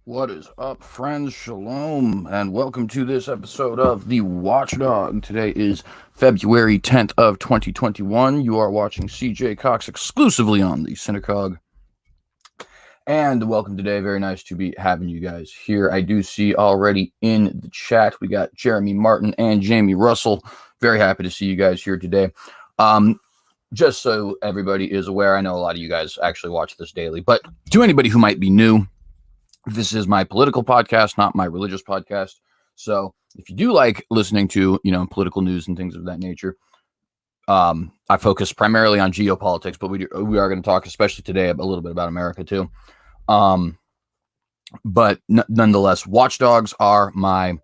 What is up, friends? Shalom, and welcome to this episode of the Watchdog. Today is February 10th of 2021. You are watching CJ Cox exclusively on the Synagogue. And welcome today. Very nice to be having you guys here. I do see already in the chat we got Jeremy Martin and Jamie Russell. Very happy to see you guys here today. Just so everybody is aware, I know a lot of you guys actually watch this daily, but to anybody who might be new, this is my political podcast, not my religious podcast. So if you do like listening to, political news and things of that nature, I focus primarily on geopolitics, but we are going to talk, especially today, a little bit about America too. But nonetheless, Watchdogs are my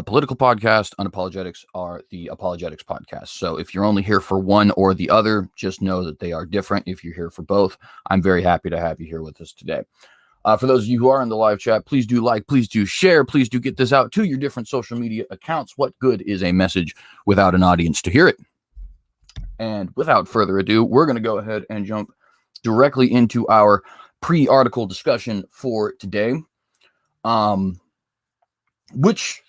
political podcast. Unapologetics are the apologetics podcast. So if you're only here for one or the other, just know that they are different. If you're here for both, I'm very happy to have you here with us today. For those of you who are in the live chat, please do like, please do share, please do get this out to your different social media accounts. What good is a message without an audience to hear it? And without further ado, we're going to go ahead and jump directly into our pre-article discussion for today, which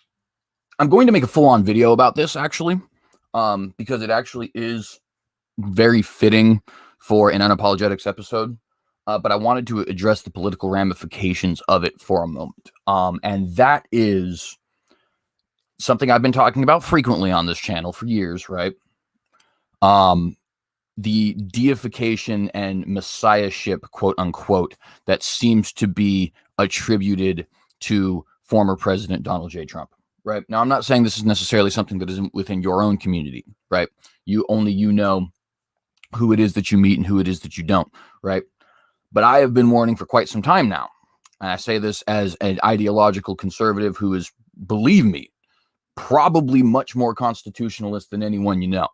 I'm going to make a full-on video about this, actually, because it actually is very fitting for an unapologetics episode. But I wanted to address the political ramifications of it for a moment. And that is something I've been talking about frequently on this channel for years, right? The deification and messiahship, quote unquote, that seems to be attributed to former President Donald J. Trump, right? Now, I'm not saying this is necessarily something that isn't within your own community, right? You know who it is that you meet and who it is that you don't, right? But I have been warning for quite some time now. And I say this as an ideological conservative who is, believe me, probably much more constitutionalist than anyone you know,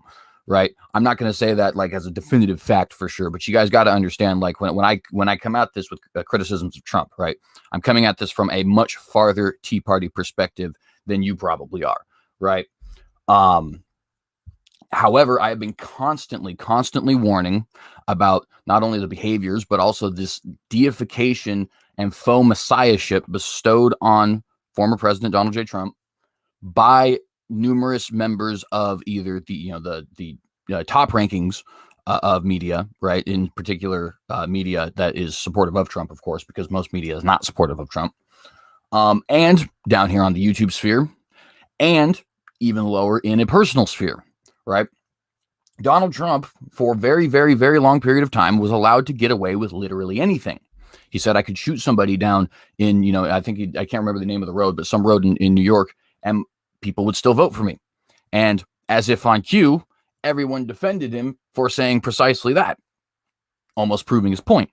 right? I'm not going to say that like as a definitive fact for sure, but you guys got to understand, like when I come at this with criticisms of Trump, right? I'm coming at this from a much farther Tea Party perspective than you probably are, right? However, I have been constantly warning about not only the behaviors, but also this deification and faux messiahship bestowed on former President Donald J. Trump by numerous members of either the top rankings of media, right? In particular, media that is supportive of Trump, of course, because most media is not supportive of Trump, and down here on the YouTube sphere, and even lower in a personal sphere. Right? Donald Trump, for a very, very, very long period of time, was allowed to get away with literally anything. He said, I could shoot somebody down in, I can't remember the name of the road, but some road in New York, and people would still vote for me. And as if on cue, everyone defended him for saying precisely that, almost proving his point.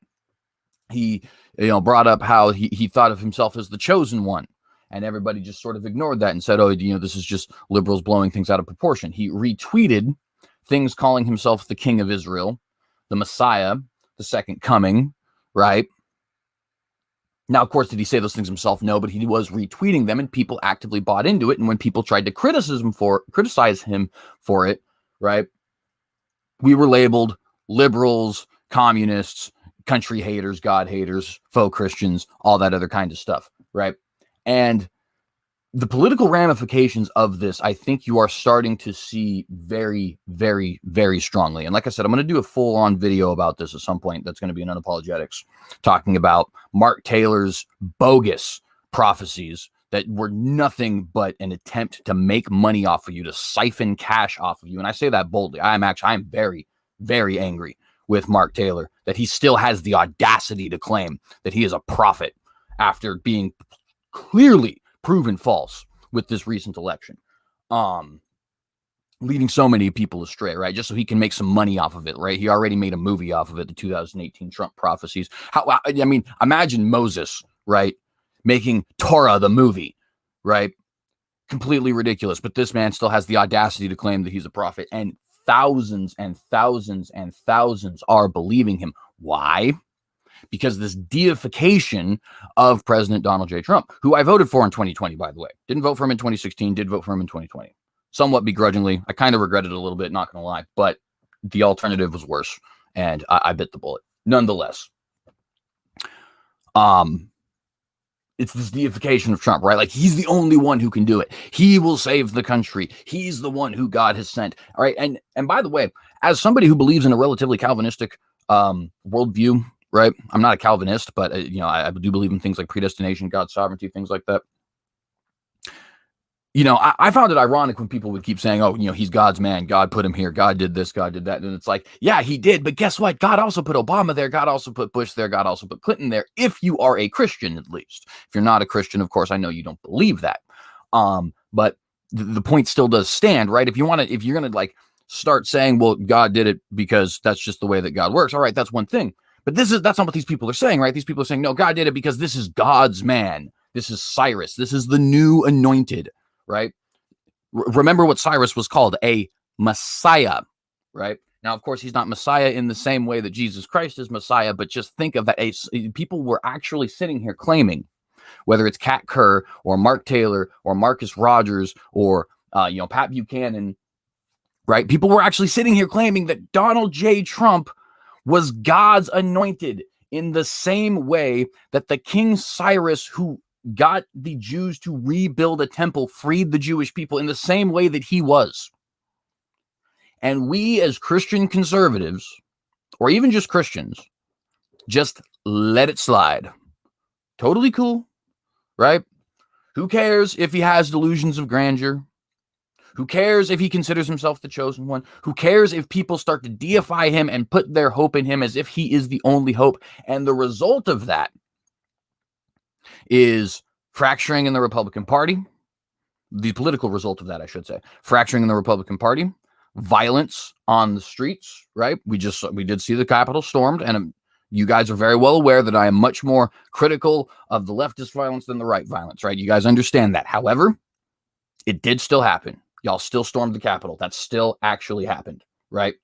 He, brought up how he thought of himself as the chosen one. And everybody just sort of ignored that and said, oh, this is just liberals blowing things out of proportion. He retweeted things calling himself the King of Israel, the Messiah, the Second Coming, right? Now, of course, did he say those things himself? No, but he was retweeting them, and people actively bought into it. And when people tried to criticize him for it, right, we were labeled liberals, communists, country haters, God haters, faux Christians, all that other kind of stuff, right? And the political ramifications of this, I think you are starting to see very, very, very strongly. And like I said, I'm going to do a full-on video about this at some point. That's going to be an unapologetics, talking about Mark Taylor's bogus prophecies that were nothing but an attempt to make money off of you, to siphon cash off of you. And I say that boldly. I'm very, very angry with Mark Taylor that he still has the audacity to claim that he is a prophet after being clearly proven false with this recent election, leading so many people astray, right? Just so he can make some money off of it, right? He already made a movie off of it, the 2018 Trump prophecies. Imagine Moses, right, making Torah the movie, right? Completely ridiculous. But this man still has the audacity to claim that he's a prophet, and thousands and thousands and thousands are believing him. Why? Because this deification of President Donald J. Trump, who I voted for in 2020, by the way. Didn't vote for him in 2016, did vote for him in 2020. Somewhat begrudgingly. I kind of regretted it a little bit, not going to lie, but the alternative was worse, and I bit the bullet. Nonetheless, it's this deification of Trump, right? Like, he's the only one who can do it. He will save the country. He's the one who God has sent. All right. And by the way, as somebody who believes in a relatively Calvinistic worldview, right? I'm not a Calvinist, but I do believe in things like predestination, God's sovereignty, things like that. I found it ironic when people would keep saying, oh, he's God's man. God put him here. God did this. God did that. And it's like, yeah, he did. But guess what? God also put Obama there. God also put Bush there. God also put Clinton there. If you are a Christian, at least. If you're not a Christian, of course, I know you don't believe that. But the point still does stand, right? If you're going to like start saying, well, God did it because that's just the way that God works. All right, that's one thing. But that's not what these people are saying, right? These people are saying, no, God did it because this is God's man. This is Cyrus. This is the new anointed. Right? Remember what Cyrus was called, a Messiah, right? Now, of course, he's not Messiah in the same way that Jesus Christ is Messiah, but just think of that. People were actually sitting here claiming, whether it's Kat Kerr or Mark Taylor or Marcus Rogers or, Pat Buchanan, right? People were actually sitting here claiming that Donald J. Trump was God's anointed in the same way that the King Cyrus, who got the Jews to rebuild a temple, freed the Jewish people in the same way that he was. And we as Christian conservatives, or even just Christians, just let it slide. Totally cool, right? Who cares if he has delusions of grandeur? Who cares if he considers himself the chosen one? Who cares if people start to deify him and put their hope in him as if he is the only hope? And the result of that is fracturing in the Republican Party. The political result of that, I should say. Fracturing in the Republican Party. Violence on the streets, right? We did see the Capitol stormed, and you guys are very well aware that I am much more critical of the leftist violence than the right violence, right? You guys understand that. However, it did still happen. Y'all still stormed the Capitol. That still actually happened, right?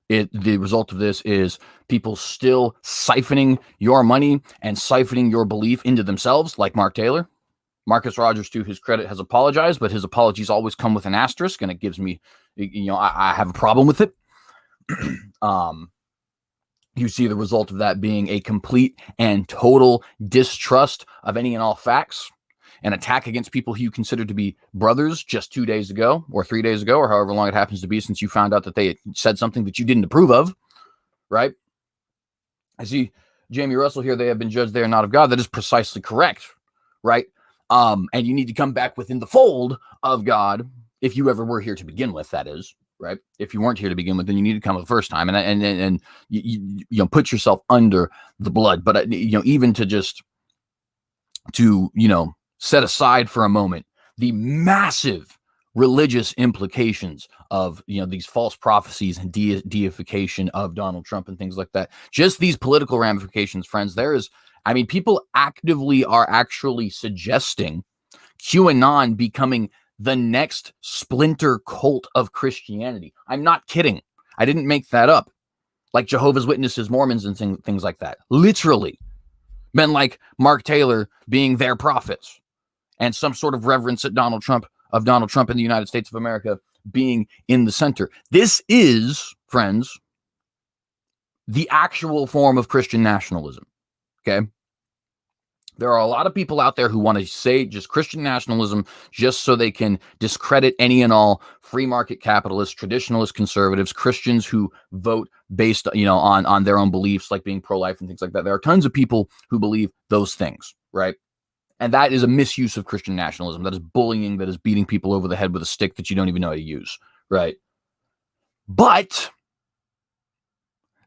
The result of this is people still siphoning your money and siphoning your belief into themselves, like Mark Taylor. Marcus Rogers, to his credit, has apologized, but his apologies always come with an asterisk, and it gives me, I have a problem with it. You see the result of that being a complete and total distrust of any and all facts, an attack against people who you consider to be brothers just 2 days ago or 3 days ago, or however long it happens to be since you found out that they had said something that you didn't approve of, right? I see Jamie Russell here. They have been judged. They are not of God. That is precisely correct, right? And you need to come back within the fold of God if you ever were here to begin with, that is, right? If you weren't here to begin with, then you need to come the first time and you put yourself under the blood. But, even to set aside for a moment the massive religious implications of, these false prophecies and deification of Donald Trump and things like that. Just these political ramifications, friends, people actively are actually suggesting QAnon becoming the next splinter cult of Christianity. I'm not kidding. I didn't make that up. Like Jehovah's Witnesses, Mormons, and things like that. Literally. Men like Mark Taylor being their prophets, and some sort of reverence of Donald Trump in the United States of America being in the center. This is, friends, the actual form of Christian nationalism. Okay? There are a lot of people out there who want to say just Christian nationalism just so they can discredit any and all free market capitalists, traditionalist conservatives, Christians who vote based, on their own beliefs, like being pro-life and things like that. There are tons of people who believe those things, right? And that is a misuse of Christian nationalism. That is bullying. That is beating people over the head with a stick that you don't even know how to use, right? But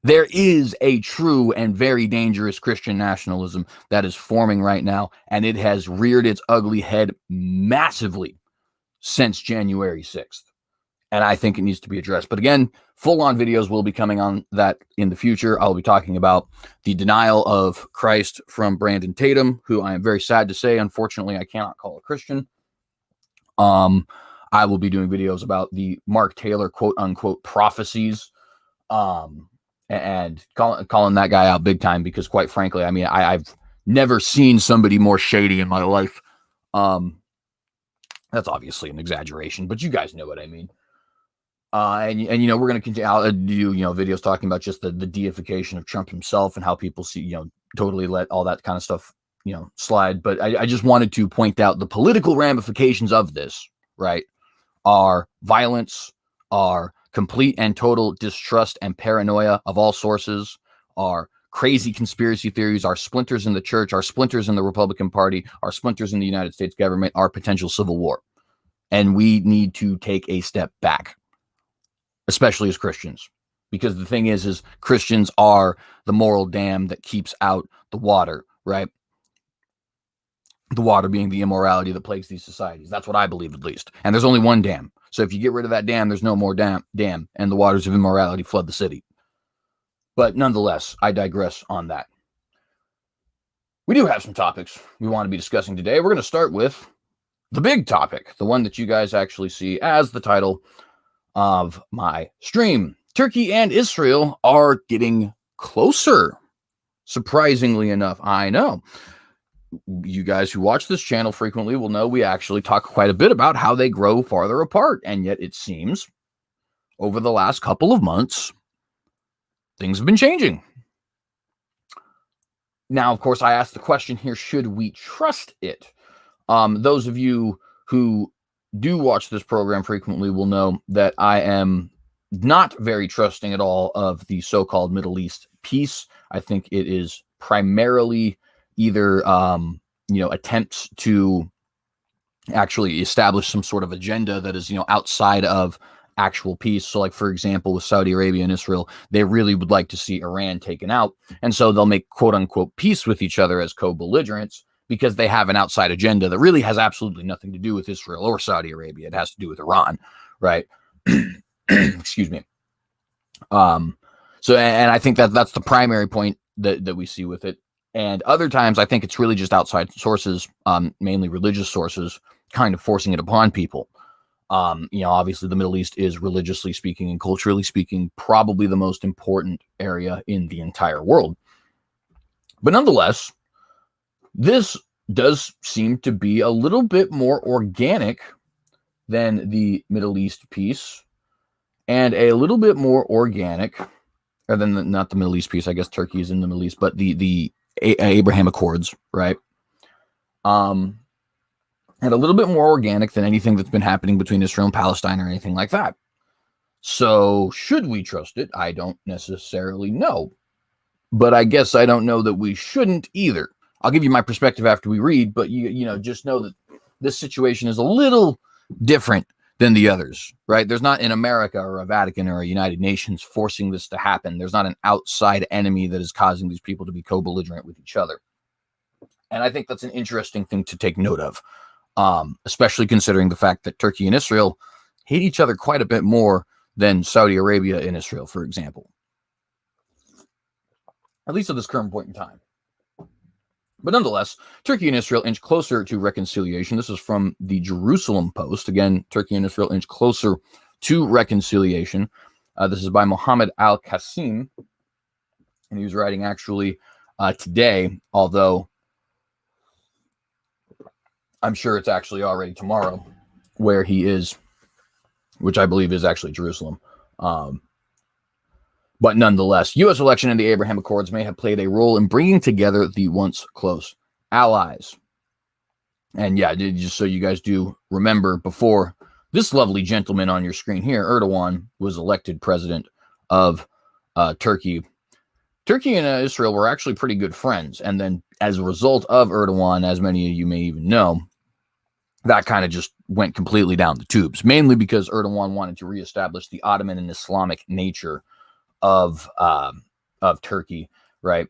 there is a true and very dangerous Christian nationalism that is forming right now, and it has reared its ugly head massively since January 6th. And I think it needs to be addressed. But again, full-on videos will be coming on that in the future. I'll be talking about the denial of Christ from Brandon Tatum, who I am very sad to say, unfortunately, I cannot call a Christian. I will be doing videos about the Mark Taylor quote-unquote prophecies, and calling that guy out big time, because quite frankly, I've never seen somebody more shady in my life. That's obviously an exaggeration, but you guys know what I mean. And we're going to continue. I'll do videos talking about just the deification of Trump himself and how people see totally let all that kind of stuff, slide. But I just wanted to point out the political ramifications of this, right? Are violence, are complete and total distrust and paranoia of all sources, are crazy conspiracy theories, are splinters in the church, are splinters in the Republican Party, are splinters in the United States government, are potential civil war. And we need to take a step back, especially as Christians. Because the thing is Christians are the moral dam that keeps out the water, right? The water being the immorality that plagues these societies. That's what I believe, at least. And there's only one dam. So if you get rid of that dam, there's no more dam, and the waters of immorality flood the city. But nonetheless, I digress on that. We do have some topics we want to be discussing today. We're going to start with the big topic, the one that you guys actually see as the title of my stream. Turkey and Israel are getting closer. Surprisingly enough, I know. You guys who watch this channel frequently will know we actually talk quite a bit about how they grow farther apart. And yet it seems over the last couple of months, things have been changing. Now, of course, I asked the question here, should we trust it? Those of you who do watch this program frequently will know that I am not very trusting at all of the so-called Middle East peace. I think it is primarily either, attempts to actually establish some sort of agenda that is, outside of actual peace. So like, for example, with Saudi Arabia and Israel, they really would like to see Iran taken out. And so they'll make quote unquote peace with each other as co-belligerents because they have an outside agenda that really has absolutely nothing to do with Israel or Saudi Arabia. It has to do with Iran, right? Excuse me. So, and I think that's the primary point that we see with it. And other times, I think it's really just outside sources, mainly religious sources, kind of forcing it upon people. Obviously the Middle East is, religiously speaking and culturally speaking, probably the most important area in the entire world. But nonetheless, this does seem to be a little bit more organic than the Middle East peace, and a little bit more organic, or than not the Middle East peace. I guess Turkey is in the Middle East, but the Abraham Accords, right? And a little bit more organic than anything that's been happening between Israel and Palestine or anything like that. So should we trust it? I don't necessarily know, but I guess I don't know that we shouldn't either. I'll give you my perspective after we read, but you just know that this situation is a little different than the others, right? There's not an America or a Vatican or a United Nations forcing this to happen. There's not an outside enemy that is causing these people to be co-belligerent with each other. And I think that's an interesting thing to take note of, especially considering the fact that Turkey and Israel hate each other quite a bit more than Saudi Arabia and Israel, for example. At least at this current point in time. But nonetheless, Turkey and Israel inch closer to reconciliation. This is from the Jerusalem Post. Again, Turkey and Israel inch closer to reconciliation. This is by Mohammed Al-Qasim. And he was writing actually today, although I'm sure it's actually already tomorrow where he is, which I believe is actually Jerusalem. But nonetheless, U.S. election and the Abraham Accords may have played a role in bringing together the once close allies. And yeah, just so you guys do remember, before this lovely gentleman on your screen here, Erdogan, was elected president of Turkey. Turkey and Israel were actually pretty good friends. And then as a result of Erdogan, as many of you may even know, that kind of just went completely down the tubes, mainly because Erdogan wanted to reestablish the Ottoman and Islamic nature of Turkey, right?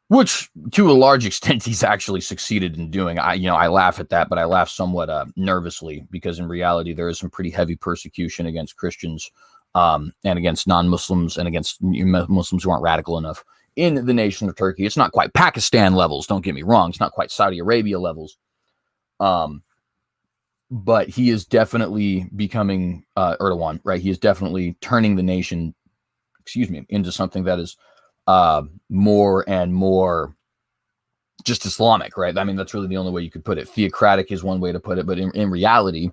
Which to a large extent he's actually succeeded in doing. I laugh at that, but I laugh somewhat nervously, because in reality there is some pretty heavy persecution against Christians and against non-Muslims and against Muslims who aren't radical enough in the nation of Turkey. It's not quite Pakistan levels, don't get me wrong. It's not quite Saudi Arabia levels. But he is definitely becoming Erdogan, right? He is definitely turning the nation, into something that is more and more just Islamic, right? I mean, that's really the only way you could put it. Theocratic is one way to put it, but in reality,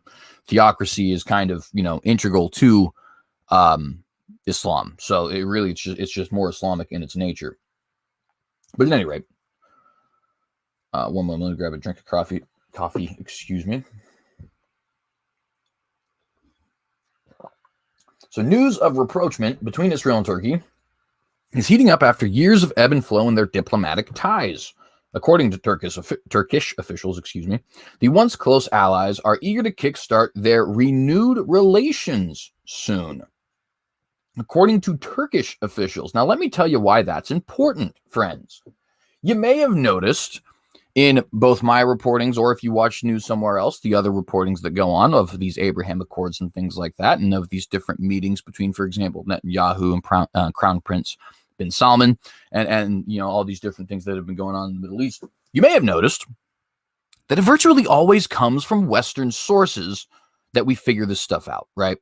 theocracy is kind of, integral to Islam. So it's just more Islamic in its nature. But at any rate, one moment, let me grab a drink of coffee, excuse me. So news of rapprochement between Israel and Turkey is heating up after years of ebb and flow in their diplomatic ties. According to Turkish officials, the once close allies are eager to kickstart their renewed relations soon. According to Turkish officials. Now, let me tell you why that's important, friends. You may have noticed in both my reportings, or if you watch news somewhere else, the other reportings that go on of these Abraham Accords and things like that, and of these different meetings between, for example, Netanyahu and Crown Prince bin Salman, and all these different things that have been going on in the Middle East. You may have noticed that it virtually always comes from Western sources that we figure this stuff out, right?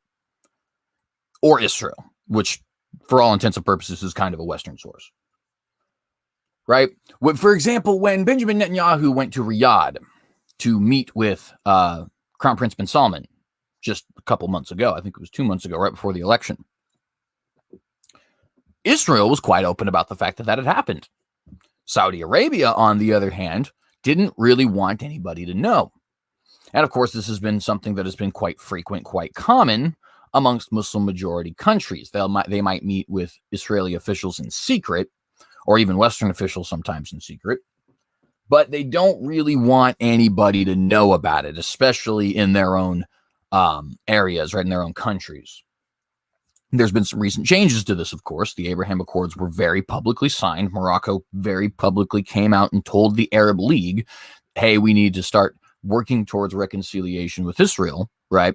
Or Israel, which for all intents and purposes is kind of a Western source. Right? For example, when Benjamin Netanyahu went to Riyadh to meet with Crown Prince bin Salman just a couple months ago, I think it was 2 months ago, right before the election, Israel was quite open about the fact that had happened. Saudi Arabia, on the other hand, didn't really want anybody to know. And of course, this has been something that has been quite frequent, quite common amongst Muslim majority countries. They might meet with Israeli officials in secret, or even Western officials sometimes in secret, but they don't really want anybody to know about it, especially in their own areas, right, in their own countries. There's been some recent changes to this, of course. The Abraham Accords were very publicly signed. Morocco very publicly came out and told the Arab League, hey, we need to start working towards reconciliation with Israel, right?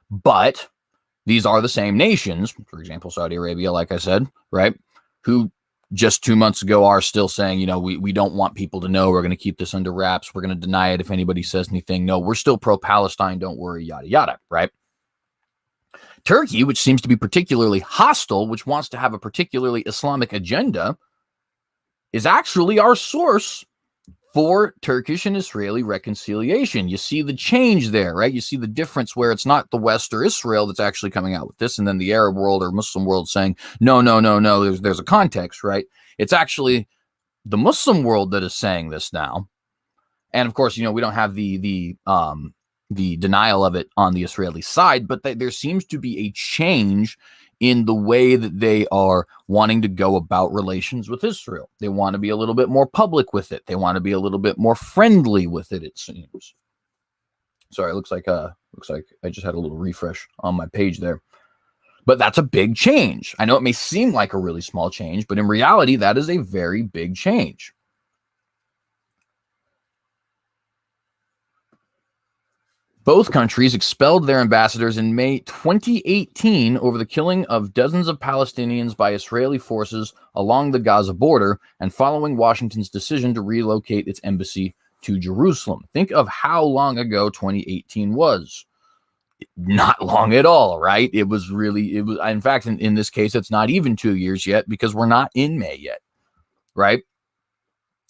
But these are the same nations, for example, Saudi Arabia, like I said, right, who just 2 months ago are still saying, we don't want people to know. We're going to keep this under wraps. We're going to deny it if anybody says anything. No, we're still pro-Palestine. Don't worry, yada, yada, right? Turkey, which seems to be particularly hostile, which wants to have a particularly Islamic agenda, is actually our source for Turkish and Israeli reconciliation. You see the change there, right? You see the difference where it's not the West or Israel that's actually coming out with this, and then the Arab world or Muslim world saying, no, there's a context, right? It's actually the Muslim world that is saying this now. And of course, we don't have the denial of it on the Israeli side, but there seems to be a change in the way that they are wanting to go about relations with Israel. They want to be a little bit more public with it. They want to be a little bit more friendly with it, it seems. Sorry, it looks like I just had a little refresh on my page there. But that's a big change. I know it may seem like a really small change, but in reality, that is a very big change. Both countries expelled their ambassadors in May 2018 over the killing of dozens of Palestinians by Israeli forces along the Gaza border and following Washington's decision to relocate its embassy to Jerusalem. Think of how long ago 2018 was. Not long at all, right? It was, in fact, in this case, it's not even 2 years yet because we're not in May yet, right?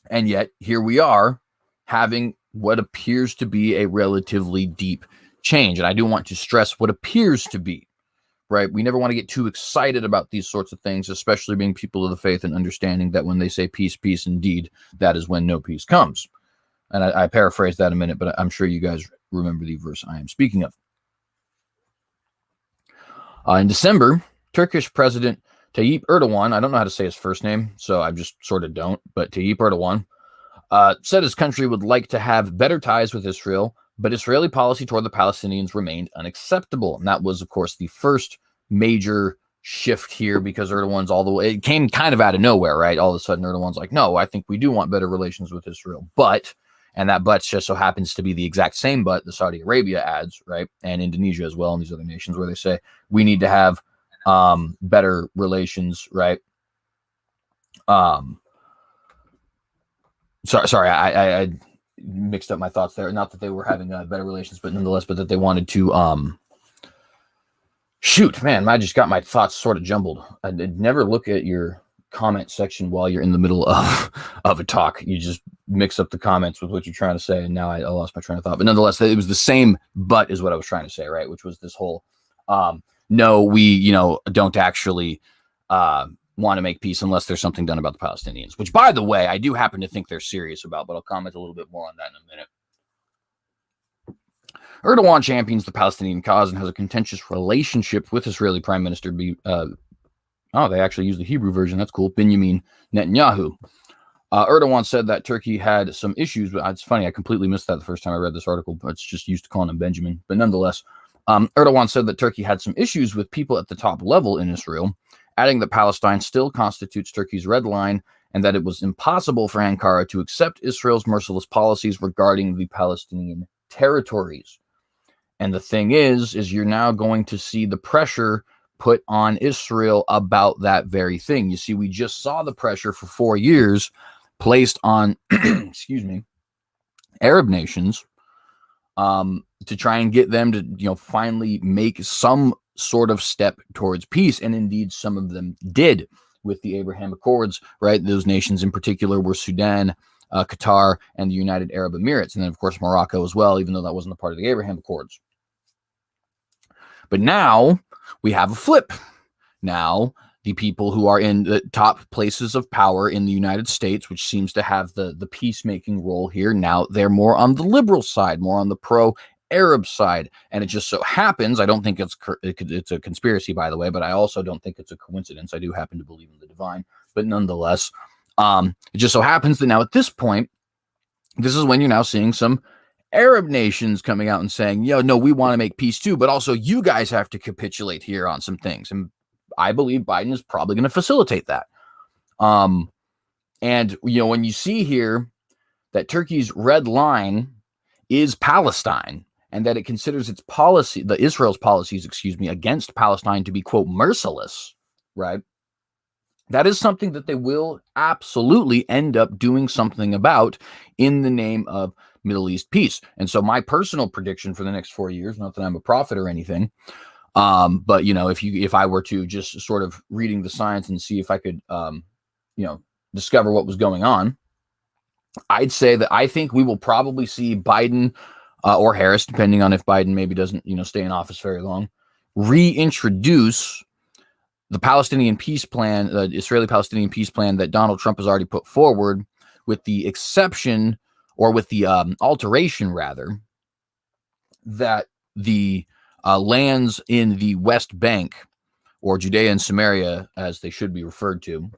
And yet, here we are having what appears to be a relatively deep change. And I do want to stress what appears to be, right? We never want to get too excited about these sorts of things, especially being people of the faith and understanding that when they say peace, peace indeed, that is when no peace comes. And I paraphrase that a minute, but I'm sure you guys remember the verse I am speaking of. In December, Turkish President Tayyip Erdogan, I don't know how to say his first name, so I just sort of don't, but Tayyip Erdogan, said his country would like to have better ties with Israel, but Israeli policy toward the Palestinians remained unacceptable. And that was, of course, the first major shift here because Erdogan's it came kind of out of nowhere, right? All of a sudden, Erdogan's like, no, I think we do want better relations with Israel. And that but just so happens to be the exact same but the Saudi Arabia adds, right? And Indonesia as well, and these other nations where they say we need to have better relations, right? Sorry, I mixed up my thoughts there. Not that they were having better relations, but nonetheless, but that they wanted to shoot, man, I just got my thoughts sort of jumbled. I never look at your comment section while you're in the middle of a talk. You just mix up the comments with what you're trying to say, and now I lost my train of thought. But nonetheless, it was the same but is what I was trying to say, right? Which was this whole no, we don't actually want to make peace unless there's something done about the Palestinians, which, by the way, I do happen to think they're serious about, but I'll comment a little bit more on that in a minute. Erdogan champions the Palestinian cause and has a contentious relationship with Israeli Prime Minister they actually use the Hebrew version. That's cool. Benjamin Netanyahu. Erdogan said that Turkey had some issues, but it's funny, I completely missed that the first time I read this article, but it's just used to calling him Benjamin. But nonetheless, Erdogan said that Turkey had some issues with people at the top level in Israel, adding that Palestine still constitutes Turkey's red line and that it was impossible for Ankara to accept Israel's merciless policies regarding the Palestinian territories. And the thing is you're now going to see the pressure put on Israel about that very thing. You see, we just saw the pressure for 4 years placed on, Arab nations to try and get them to, finally make some sort of step towards peace. And indeed, some of them did with the Abraham Accords, right? Those nations in particular were Sudan, Qatar, and the United Arab Emirates. And then, of course, Morocco as well, even though that wasn't a part of the Abraham Accords. But now we have a flip. Now, the people who are in the top places of power in the United States, which seems to have the peacemaking role here, now they're more on the liberal side, more on the pro-Arab side. And it just so happens, I don't think it's a conspiracy, by the way, but I also don't think it's a coincidence. I do happen to believe in the divine. But nonetheless, it just so happens that now at this point, this is when you're now seeing some Arab nations coming out and saying, no, we want to make peace too, but also you guys have to capitulate here on some things. And I believe Biden is probably going to facilitate that. And, when you see here that Turkey's red line is Palestine and that it considers its policy, Israel's policies, against Palestine to be, quote, merciless, right? That is something that they will absolutely end up doing something about in the name of Middle East peace. And so my personal prediction for the next 4 years, not that I'm a prophet or anything, but if I were to just sort of reading the science and see if I could, discover what was going on, I'd say that I think we will probably see Biden or Harris, depending on if Biden maybe doesn't, stay in office very long, reintroduce the Palestinian peace plan, the Israeli-Palestinian peace plan that Donald Trump has already put forward, with the exception, or with the alteration, rather, that the lands in the West Bank, or Judea and Samaria, as they should be referred to,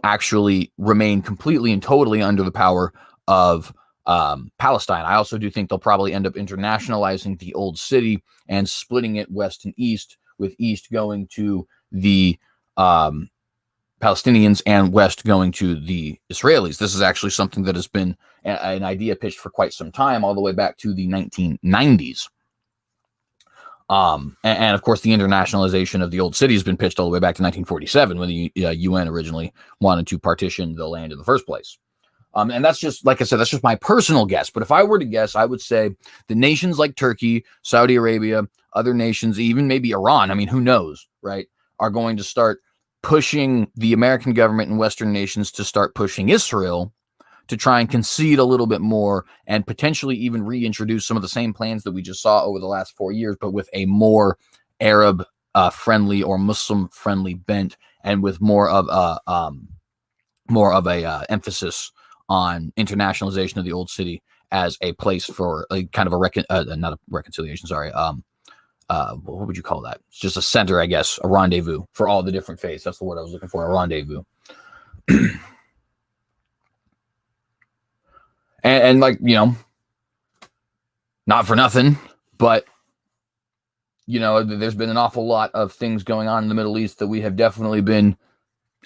actually remain completely and totally under the power of Palestine. I also do think they'll probably end up internationalizing the old city and splitting it west and east, with east going to the Palestinians and west going to the Israelis. This is actually something that has been an idea pitched for quite some time, all the way back to the 1990s. And of course, the internationalization of the old city has been pitched all the way back to 1947, when the UN originally wanted to partition the land in the first place. And that's just, like I said, that's just my personal guess. But if I were to guess, I would say the nations like Turkey, Saudi Arabia, other nations, even maybe Iran, who knows, right, are going to start pushing the American government and Western nations to start pushing Israel to try and concede a little bit more, and potentially even reintroduce some of the same plans that we just saw over the last 4 years, but with a more Arab friendly or Muslim friendly bent, and with more of a emphasis on internationalization of the old city as a place for a kind of not a reconciliation, sorry. What would you call that? It's just a center, I guess, a rendezvous for all the different faiths. That's the word I was looking for, a rendezvous. and not for nothing, but, there's been an awful lot of things going on in the Middle East that we have definitely been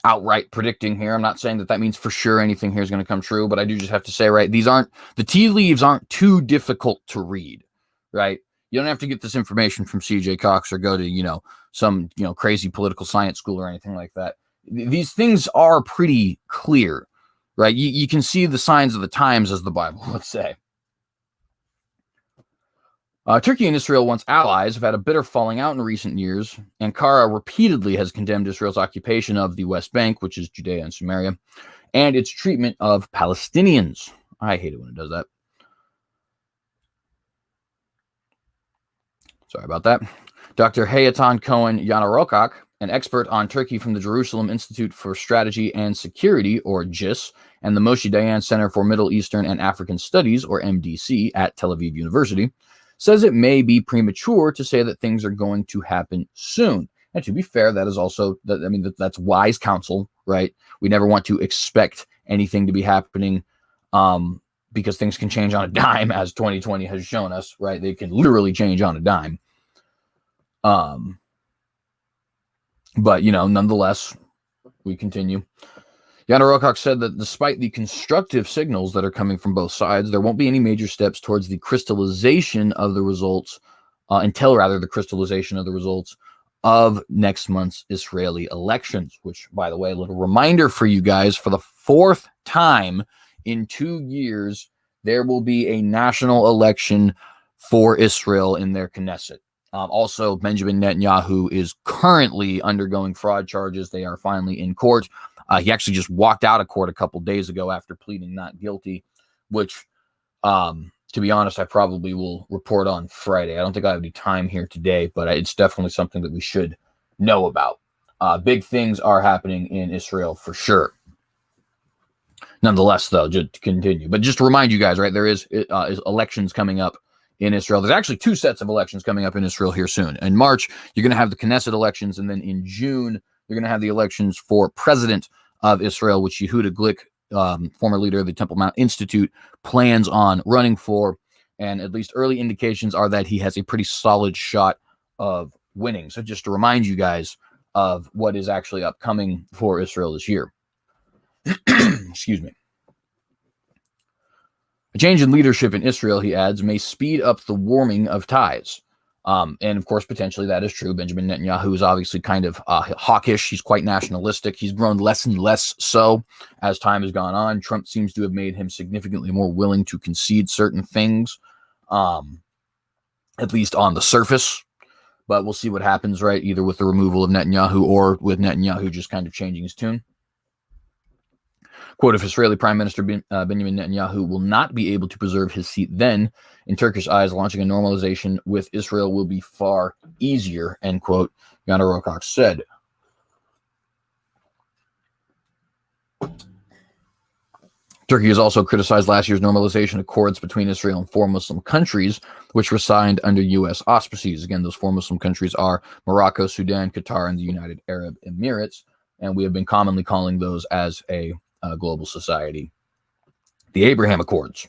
outright predicting here. I'm not saying that means for sure anything here is going to come true, but I do just have to say, right, the tea leaves aren't too difficult to read, right? You don't have to get this information from CJ Cox or go to, some, crazy political science school or anything like that. These things are pretty clear, right? You can see the signs of the times, as the Bible would say. Turkey and Israel, once allies, have had a bitter falling out in recent years. Ankara repeatedly has condemned Israel's occupation of the West Bank, which is Judea and Samaria, and its treatment of Palestinians. I hate it when it does that. Sorry about that. Dr. Hayatan Cohen Yanarokak An expert on Turkey from the Jerusalem Institute for Strategy and Security, or JIS, and the Moshe Dayan Center for Middle Eastern and African Studies, or MDC, at Tel Aviv University, says it may be premature to say that things are going to happen soon. And to be fair, that is also, that's wise counsel, right? We never want to expect anything to be happening because things can change on a dime, as 2020 has shown us, right? They can literally change on a dime. But, nonetheless, we continue. Yana Rokoch said that despite the constructive signals that are coming from both sides, there won't be any major steps towards the crystallization of the results until the crystallization of the results of next month's Israeli elections, which, by the way, a little reminder for you guys, for the fourth time in 2 years, there will be a national election for Israel in their Knesset. Also, Benjamin Netanyahu is currently undergoing fraud charges. They are finally in court. He actually just walked out of court a couple days ago after pleading not guilty, which, to be honest, I probably will report on Friday. I don't think I have any time here today, but it's definitely something that we should know about. Big things are happening in Israel for sure. Nonetheless, though, just to continue. But just to remind you guys, right, there is elections coming up in Israel. There's actually 2 sets of elections coming up in Israel here soon. In March, you're going to have the Knesset elections, and then in June, you're going to have the elections for president of Israel, which Yehuda Glick, former leader of the Temple Mount Institute, plans on running for. And at least early indications are that he has a pretty solid shot of winning. So just to remind you guys of what is actually upcoming for Israel this year. Excuse me. A change in leadership in Israel, he adds, may speed up the warming of ties. And of course, potentially that is true. Benjamin Netanyahu is obviously kind of hawkish. He's quite nationalistic. He's grown less and less so as time has gone on. Trump seems to have made him significantly more willing to concede certain things, at least on the surface. But we'll see what happens, right? Either with the removal of Netanyahu or with Netanyahu just kind of changing his tune. Quote, if Israeli Prime Minister Benjamin Netanyahu will not be able to preserve his seat, then, in Turkish eyes, launching a normalization with Israel will be far easier, end quote, Yana Rokoch said. Turkey has also criticized last year's normalization accords between Israel and 4 Muslim countries, which were signed under U.S. auspices. Again, those 4 Muslim countries are Morocco, Sudan, Qatar, and the United Arab Emirates, and we have been commonly calling those as a global society the Abraham Accords.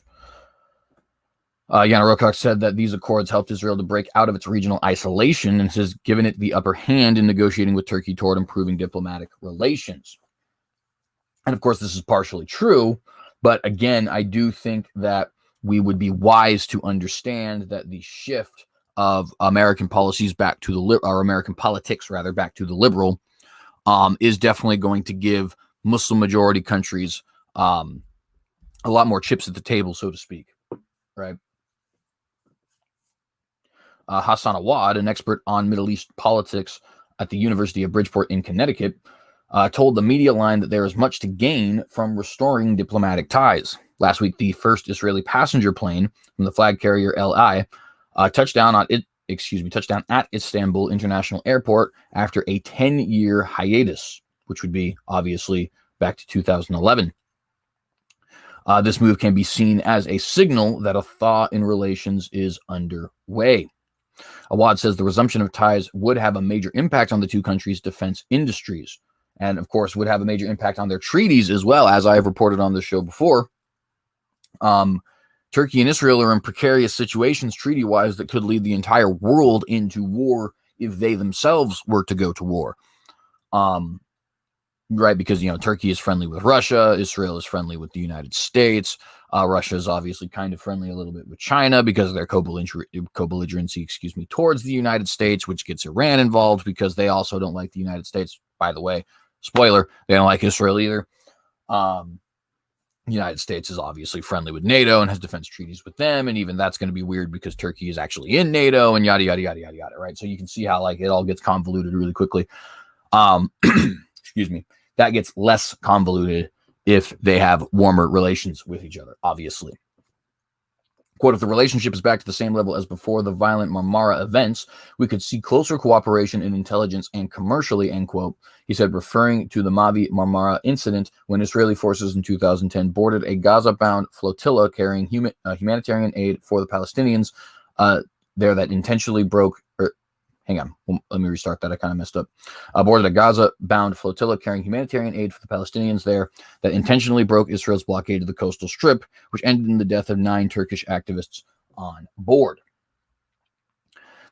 Yana Rokoch said that these accords helped Israel to break out of its regional isolation and has given it the upper hand in negotiating with Turkey toward improving diplomatic relations. And of course, this is partially true, but again, I do think that we would be wise to understand that the shift of American policies back to American politics back to the liberal is definitely going to give Muslim majority countries a lot more chips at the table, so to speak, right? Hassan Awad, an expert on Middle East politics at the University of Bridgeport in Connecticut, told the media line that there is much to gain from restoring diplomatic ties. Last week, the first Israeli passenger plane from the flag carrier LI touched down at Istanbul International Airport after a 10-year hiatus, which would be obviously back to 2011. This move can be seen as a signal that a thaw in relations is underway. Awad says the resumption of ties would have a major impact on the 2 countries' defense industries, and of course would have a major impact on their treaties as well, as I have reported on this show before. Turkey and Israel are in precarious situations treaty-wise that could lead the entire world into war if they themselves were to go to war. Right, because, Turkey is friendly with Russia, Israel is friendly with the United States, Russia is obviously kind of friendly a little bit with China because of their co-belligerency, towards the United States, which gets Iran involved because they also don't like the United States. By the way, spoiler, they don't like Israel either. The United States is obviously friendly with NATO and has defense treaties with them, and even that's going to be weird because Turkey is actually in NATO and yada, yada, yada, yada, yada, right? So you can see how, it all gets convoluted really quickly. Excuse me. That gets less convoluted if they have warmer relations with each other, obviously. Quote, if the relationship is back to the same level as before the violent Marmara events, we could see closer cooperation in intelligence and commercially, end quote. He said, referring to the Mavi Marmara incident when Israeli forces in 2010 boarded a Gaza-bound flotilla carrying humanitarian aid for the Palestinians there that intentionally broke. Hang on, let me restart that. I kind of messed up. Boarded a Gaza-bound flotilla carrying humanitarian aid for the Palestinians there that intentionally broke Israel's blockade of the coastal strip, which ended in the death of 9 Turkish activists on board.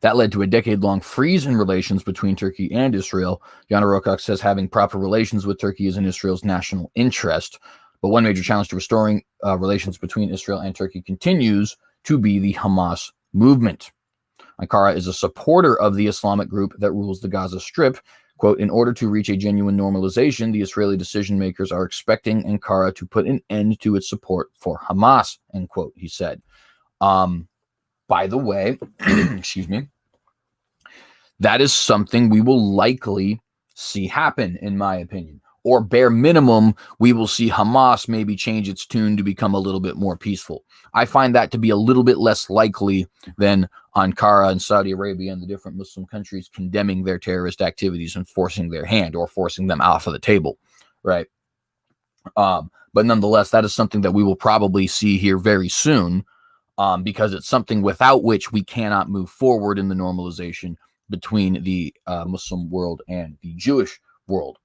That led to a decade-long freeze in relations between Turkey and Israel. Yana Rokach says having proper relations with Turkey is in Israel's national interest. But one major challenge to restoring relations between Israel and Turkey continues to be the Hamas movement. Ankara is a supporter of the Islamic group that rules the Gaza Strip. Quote, in order to reach a genuine normalization, the Israeli decision makers are expecting Ankara to put an end to its support for Hamas, end quote, he said. By the way, excuse me, that is something we will likely see happen, in my opinion. Or bare minimum, we will see Hamas maybe change its tune to become a little bit more peaceful. I find that to be a little bit less likely than Ankara and Saudi Arabia and the different Muslim countries condemning their terrorist activities and forcing their hand or forcing them off of the table, right? But nonetheless, that is something that we will probably see here very soon because it's something without which we cannot move forward in the normalization between the Muslim world and the Jewish world.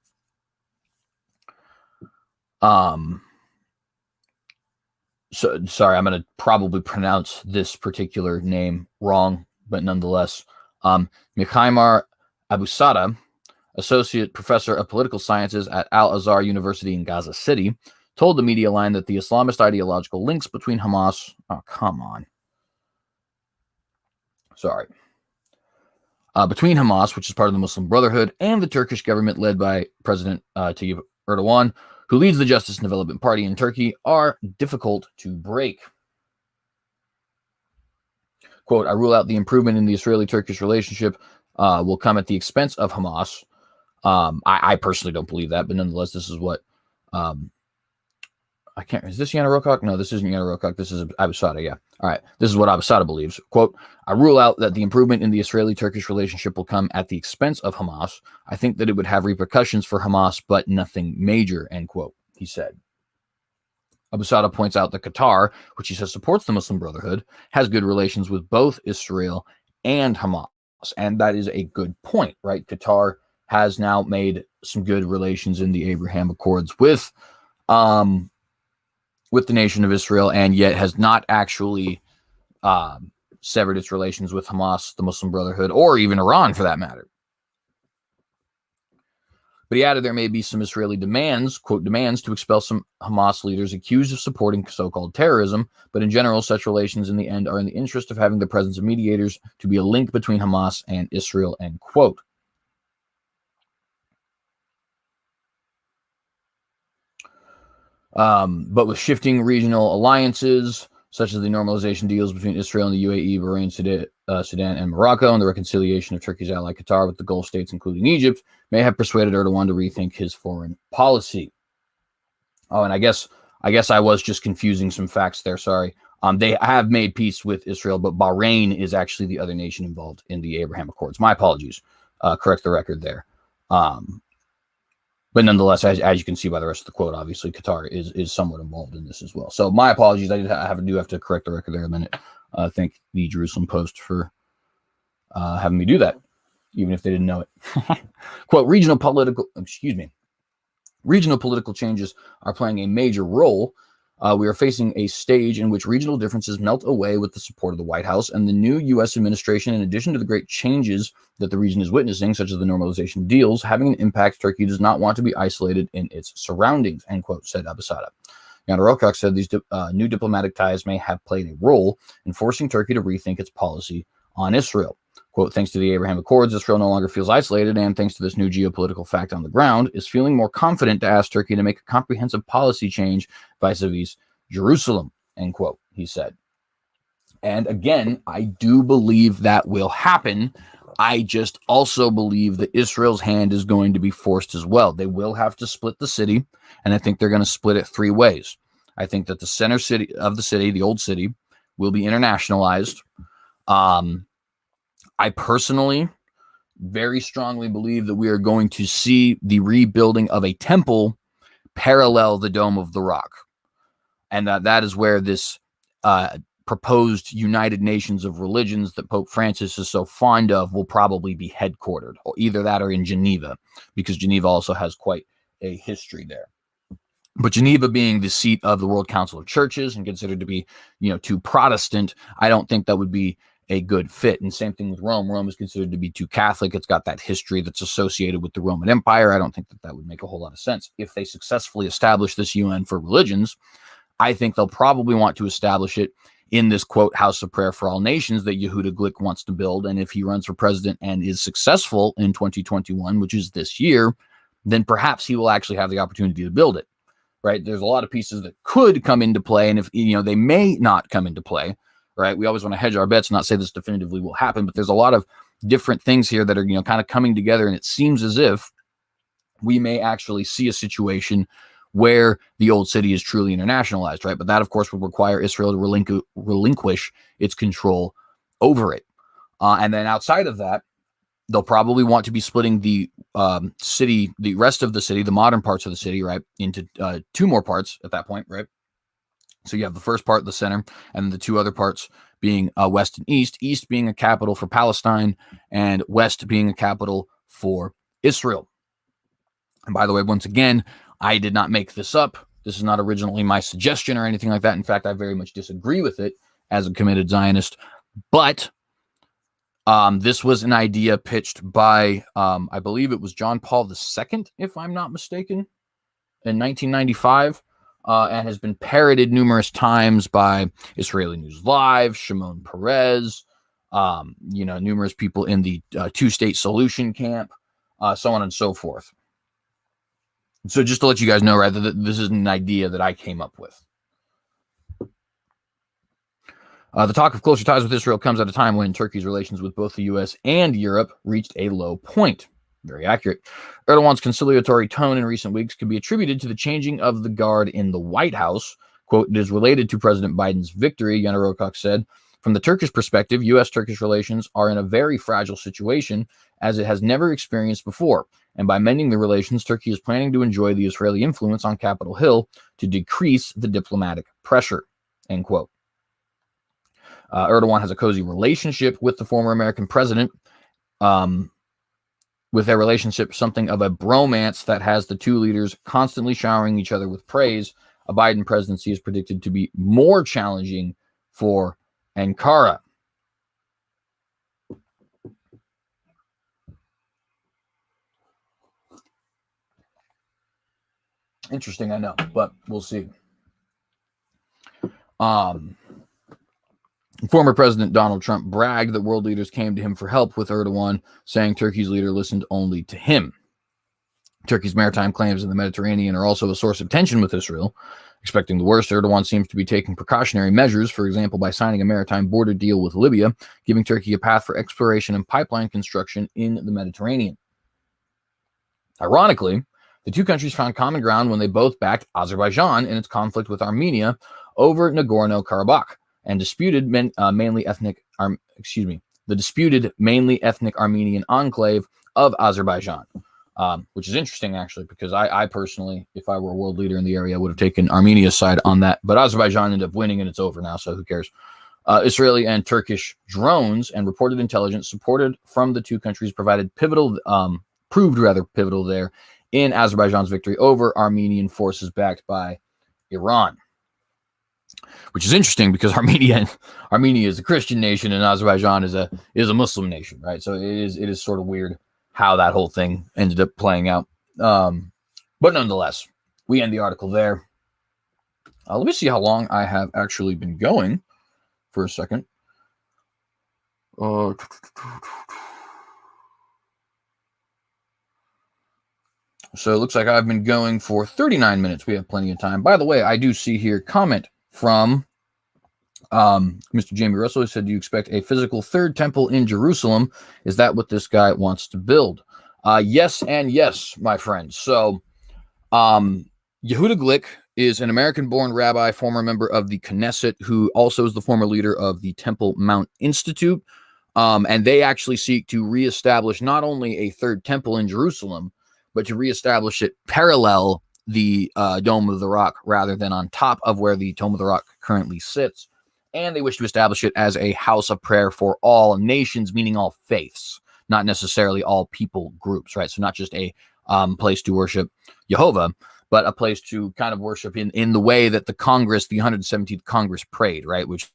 So sorry, I'm going to probably pronounce this particular name wrong, but nonetheless, Mikhaimar Abusada, associate professor of political sciences at Al-Azhar University in Gaza City, told the media line that the Islamist ideological links between Hamas, between Hamas, which is part of the Muslim Brotherhood, and the Turkish government led by President Tayyip Erdogan, who leads the Justice and Development Party in Turkey, are difficult to break. Quote, I rule out the improvement in the Israeli-Turkish relationship will come at the expense of Hamas. I personally don't believe that, but nonetheless, this is what is this Yana Rokach? No, this isn't Yana Rokach. This is Abusada, yeah. All right, this is what Abusada believes. Quote, I rule out that the improvement in the Israeli-Turkish relationship will come at the expense of Hamas. I think that it would have repercussions for Hamas, but nothing major, end quote, he said. Abusada points out that Qatar, which he says supports the Muslim Brotherhood, has good relations with both Israel and Hamas. And that is a good point, right? Qatar has now made some good relations in the Abraham Accords with the nation of Israel, and yet has not actually severed its relations with Hamas, the Muslim Brotherhood, or even Iran for that matter. But he added there may be some Israeli demands, quote, demands to expel some Hamas leaders accused of supporting so-called terrorism, but in general, such relations in the end are in the interest of having the presence of mediators to be a link between Hamas and Israel, end quote. But with shifting regional alliances, such as the normalization deals between Israel and the UAE, Bahrain, Sudan, and Morocco, and the reconciliation of Turkey's ally Qatar with the Gulf states, including Egypt, may have persuaded Erdogan to rethink his foreign policy. Oh, and I guess I was just confusing some facts there. Sorry. They have made peace with Israel, but Bahrain is actually the other nation involved in the Abraham Accords. My apologies. Correct the record there. But nonetheless, as you can see by the rest of the quote, obviously Qatar is somewhat involved in this as well. So my apologies. I do have to correct the record there a minute. Thank the Jerusalem Post for having me do that, even if they didn't know it. Quote, regional political changes are playing a major role. We are facing a stage in which regional differences melt away with the support of the White House and the new U.S. administration, in addition to the great changes that the region is witnessing, such as the normalization deals, having an impact. Turkey does not want to be isolated in its surroundings, end quote, said Abusada. Yana Rokach said these new diplomatic ties may have played a role in forcing Turkey to rethink its policy on Israel. Quote, thanks to the Abraham Accords, Israel no longer feels isolated, and thanks to this new geopolitical fact on the ground, is feeling more confident to ask Turkey to make a comprehensive policy change vis-a-vis Jerusalem, end quote, he said. And again, I do believe that will happen. I just also believe that Israel's hand is going to be forced as well. They will have to split the city, and I think they're going to split it 3 ways. I think that the center city of the city, the old city, will be internationalized. I personally very strongly believe that we are going to see the rebuilding of a temple parallel the Dome of the Rock. And that is where this proposed United Nations of Religions that Pope Francis is so fond of will probably be headquartered, or either that or in Geneva, because Geneva also has quite a history there. But Geneva being the seat of the World Council of Churches and considered to be, too Protestant, I don't think that would be a good fit. And same thing with Rome. Rome is considered to be too Catholic. It's got that history that's associated with the Roman Empire. I don't think that would make a whole lot of sense. If they successfully establish this UN for religions, I think they'll probably want to establish it in this, quote, House of Prayer for All Nations that Yehuda Glick wants to build. And if he runs for president and is successful in 2021, which is this year, then perhaps he will actually have the opportunity to build it, right? There's a lot of pieces that could come into play. And if, they may not come into play, right? We always want to hedge our bets, not say this definitively will happen, but there's a lot of different things here that are, kind of coming together. And it seems as if we may actually see a situation where the old city is truly internationalized, right? But that, of course, would require Israel to relinquish its control over it. And then outside of that, they'll probably want to be splitting the city, the rest of the city, the modern parts of the city, right, into two more parts at that point, right? So you have the first part, the center, and the two other parts being west and east, east being a capital for Palestine, and west being a capital for Israel. And by the way, once again, I did not make this up. This is not originally my suggestion or anything like that. In fact, I very much disagree with it as a committed Zionist. But this was an idea pitched by, I believe it was John Paul II, if I'm not mistaken, in 1995. And has been parroted numerous times by Israeli News Live, Shimon Peres, numerous people in the two-state solution camp, so on and so forth. So just to let you guys know, right, that this is an idea that I came up with. The talk of closer ties with Israel comes at a time when Turkey's relations with both the U.S. and Europe reached a low point. Very accurate. Erdogan's conciliatory tone in recent weeks could be attributed to the changing of the guard in the White House. Quote, it is related to President Biden's victory, Yana Rokock said. From the Turkish perspective, U.S.-Turkish relations are in a very fragile situation, as it has never experienced before. And by mending the relations, Turkey is planning to enjoy the Israeli influence on Capitol Hill to decrease the diplomatic pressure, end quote. Erdogan has a cozy relationship with the former American president, with their relationship something of a bromance that has the two leaders constantly showering each other with praise. A Biden presidency is predicted to be more challenging for Ankara. Interesting, I know, but we'll see. Former President Donald Trump bragged that world leaders came to him for help with Erdogan, saying Turkey's leader listened only to him. Turkey's maritime claims in the Mediterranean are also a source of tension with Israel. Expecting the worst, Erdogan seems to be taking precautionary measures, for example, by signing a maritime border deal with Libya, giving Turkey a path for exploration and pipeline construction in the Mediterranean. Ironically, the two countries found common ground when they both backed Azerbaijan in its conflict with Armenia over Nagorno-Karabakh, and disputed mainly ethnic Armenian enclave of Azerbaijan, which is interesting, actually, because I personally, if I were a world leader in the area, would have taken Armenia's side on that. But Azerbaijan ended up winning, and it's over now, so who cares? Israeli and Turkish drones and reported intelligence supported from the two countries proved pivotal there in Azerbaijan's victory over Armenian forces backed by Iran. Which is interesting because Armenia is a Christian nation and Azerbaijan is a Muslim nation, right? So it is sort of weird how that whole thing ended up playing out. But nonetheless, we end the article there. Let me see how long I have actually been going for a second. So it looks like I've been going for 39 minutes. We have plenty of time. By the way, I do see here comment from Mr. Jamie Russell. He said, do you expect a physical third temple in Jerusalem? Is that what this guy wants to build? Yes and yes, my friend. So Yehuda Glick is an American-born rabbi, former member of the Knesset, who also is the former leader of the Temple Mount Institute. And they actually seek to reestablish not only a third temple in Jerusalem, but to reestablish it parallel the Dome of the Rock rather than on top of where the Dome of the Rock currently sits. And they wish to establish it as a house of prayer for all nations, meaning all faiths, not necessarily all people groups, right? So not just a place to worship Jehovah, but a place to kind of worship in the way that the Congress, the 117th Congress prayed, right? Which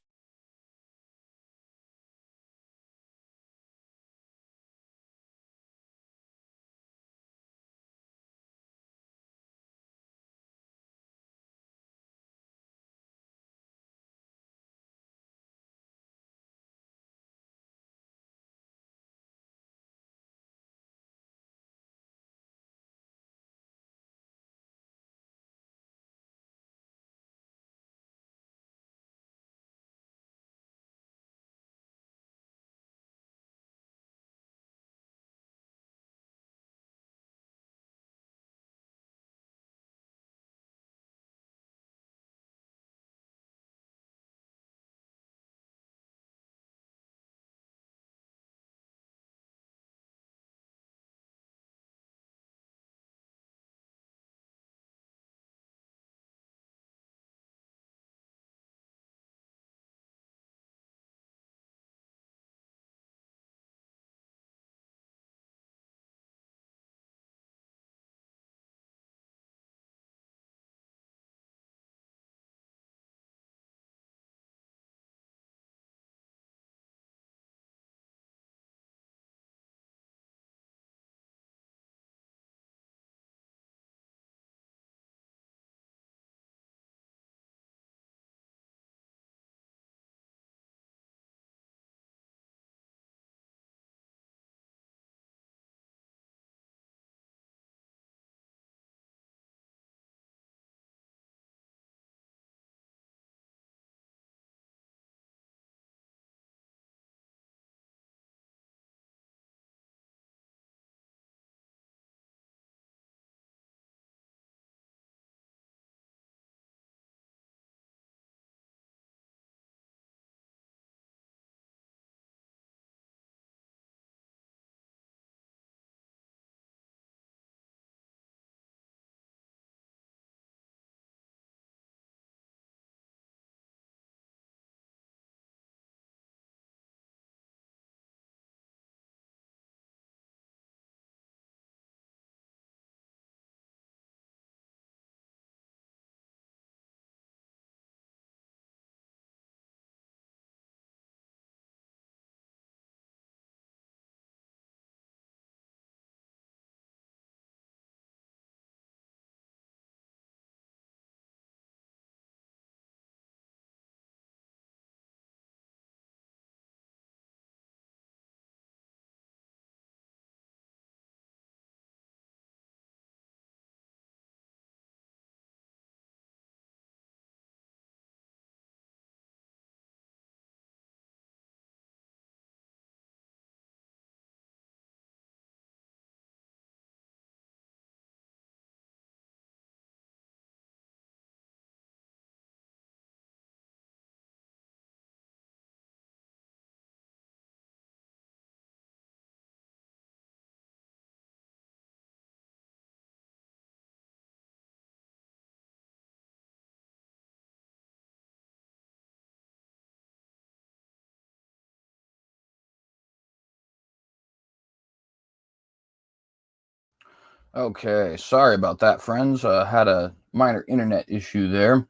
Okay, sorry about that, friends. Had a minor internet issue there.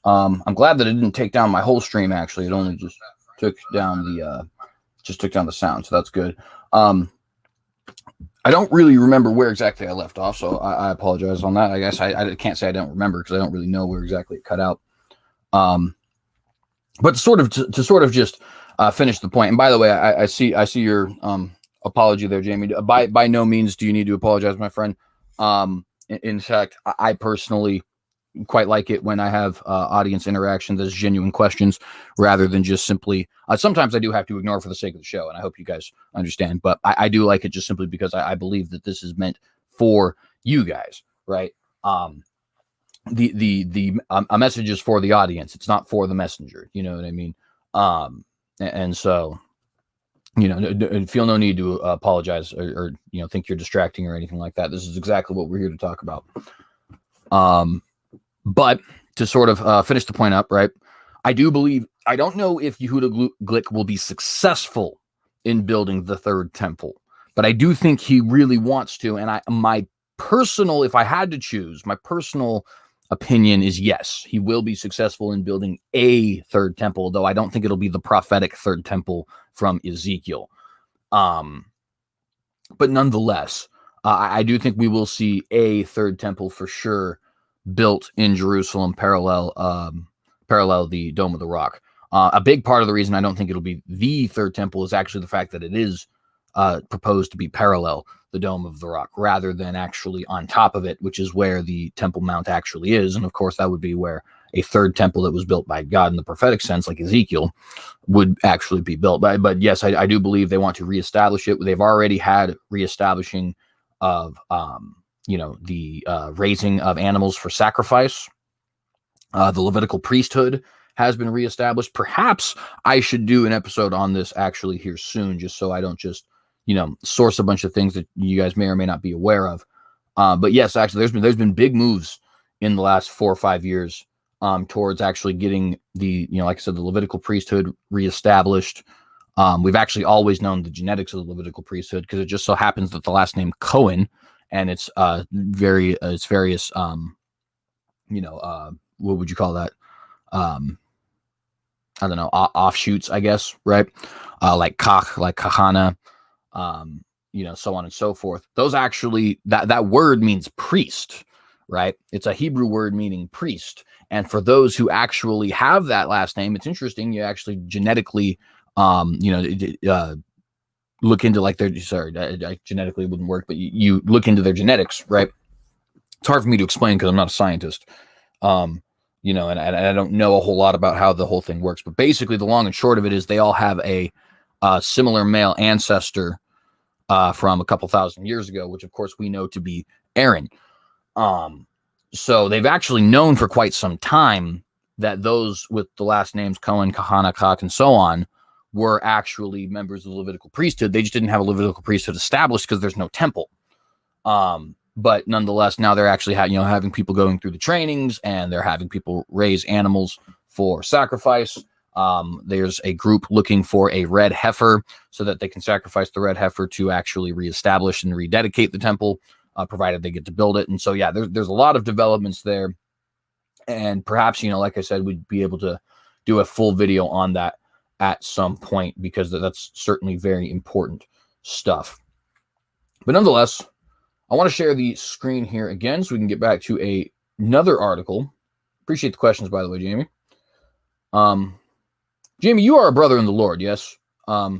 I'm glad that it didn't take down my whole stream. Actually, it only just took down the sound, so that's good. I don't really remember where exactly I left off, so I apologize on that. I guess I can't say I don't remember because I don't really know where exactly it cut out. But to sort of just finish the point. And by the way, I see your apology there, Jamie. By no means do you need to apologize, my friend. In fact, I personally quite like it when I have audience interaction that's genuine questions rather than just simply sometimes I do have to ignore for the sake of the show, and I hope you guys understand, but I do like it just simply because I believe that this is meant for you guys, right? a message is for the audience. It's not for the messenger. You know what I mean? And so, you know, feel no need to apologize or you know, think you're distracting or anything like that. This is exactly what we're here to talk about. But to sort of finish the point up, right? I do believe, I don't know if Yehuda Glick will be successful in building the third temple, but I do think he really wants to. And my personal, if I had to choose, my personal opinion is yes, he will be successful in building a third temple, though I don't think it'll be the prophetic third temple from Ezekiel. But nonetheless, I do think we will see a third temple for sure built in Jerusalem, parallel the Dome of the Rock. A big part of the reason I don't think it'll be the third temple is actually the fact that it is proposed to be parallel the Dome of the Rock rather than actually on top of it, which is where the Temple Mount actually is. And of course, that would be where a third temple that was built by God in the prophetic sense, like Ezekiel, would actually be built. But yes, I do believe they want to reestablish it. They've already had reestablishing of you know, the raising of animals for sacrifice. The Levitical priesthood has been reestablished. Perhaps I should do an episode on this actually here soon, just so I don't just, you know, source a bunch of things that you guys may or may not be aware of. But yes, actually, there's been big moves in the last 4 or 5 years towards actually getting the, you know, like I said, the Levitical priesthood reestablished. We've actually always known the genetics of the Levitical priesthood because it just so happens that the last name Cohen and it's various you know, what would you call that? I don't know, offshoots, I guess, right? Like Kach, like Kahana, you know, so on and so forth. Those actually, that word means priest, right? It's a Hebrew word meaning priest. And for those who actually have that last name, it's interesting. You actually genetically, you know, look into like their, genetically wouldn't work, but you look into their genetics, right? It's hard for me to explain because I'm not a scientist. You know, and I don't know a whole lot about how the whole thing works, but basically the long and short of it is they all have a similar male ancestor from a couple thousand years ago, which of course we know to be Aaron. So they've actually known for quite some time that those with the last names Cohen, Kahana, Kach, and so on were actually members of the Levitical priesthood. They just didn't have a Levitical priesthood established because there's no temple. But nonetheless, now they're actually having people going through the trainings and they're having people raise animals for sacrifice. There's a group looking for a red heifer so that they can sacrifice the red heifer to actually reestablish and rededicate the temple, provided they get to build it. And so, yeah, there's a lot of developments there. And perhaps, you know, like I said, we'd be able to do a full video on that at some point because that's certainly very important stuff. But nonetheless, I want to share the screen here again so we can get back to another article. Appreciate the questions, by the way, Jamie. Jamie, you are a brother in the Lord, yes? I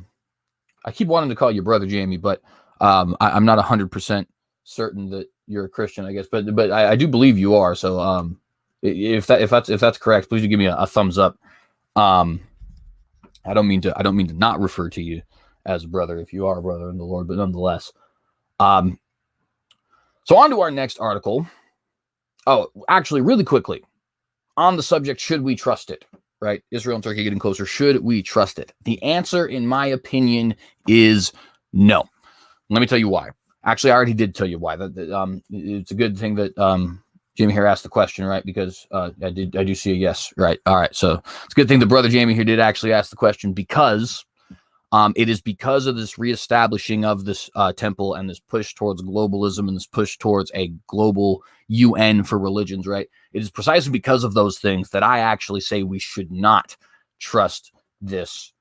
keep wanting to call you brother Jamie, but I'm not 100% certain that you're a Christian, I guess. But I do believe you are. So if that's correct, please do give me a thumbs up. I don't mean to not refer to you as a brother if you are a brother in the Lord, but nonetheless. So on to our next article. Oh, actually, really quickly, on the subject, should we trust it? Right? Israel and Turkey getting closer. Should we trust it? The answer, in my opinion, is no. Let me tell you why. Actually, I already did tell you why. It's a good thing that Jamie here asked the question, right? Because I do see a yes, right? All right. So it's a good thing that brother Jamie here did actually ask the question because it is because of this reestablishing of this temple and this push towards globalism and this push towards a global UN for religions, right? It is precisely because of those things that I actually say we should not trust this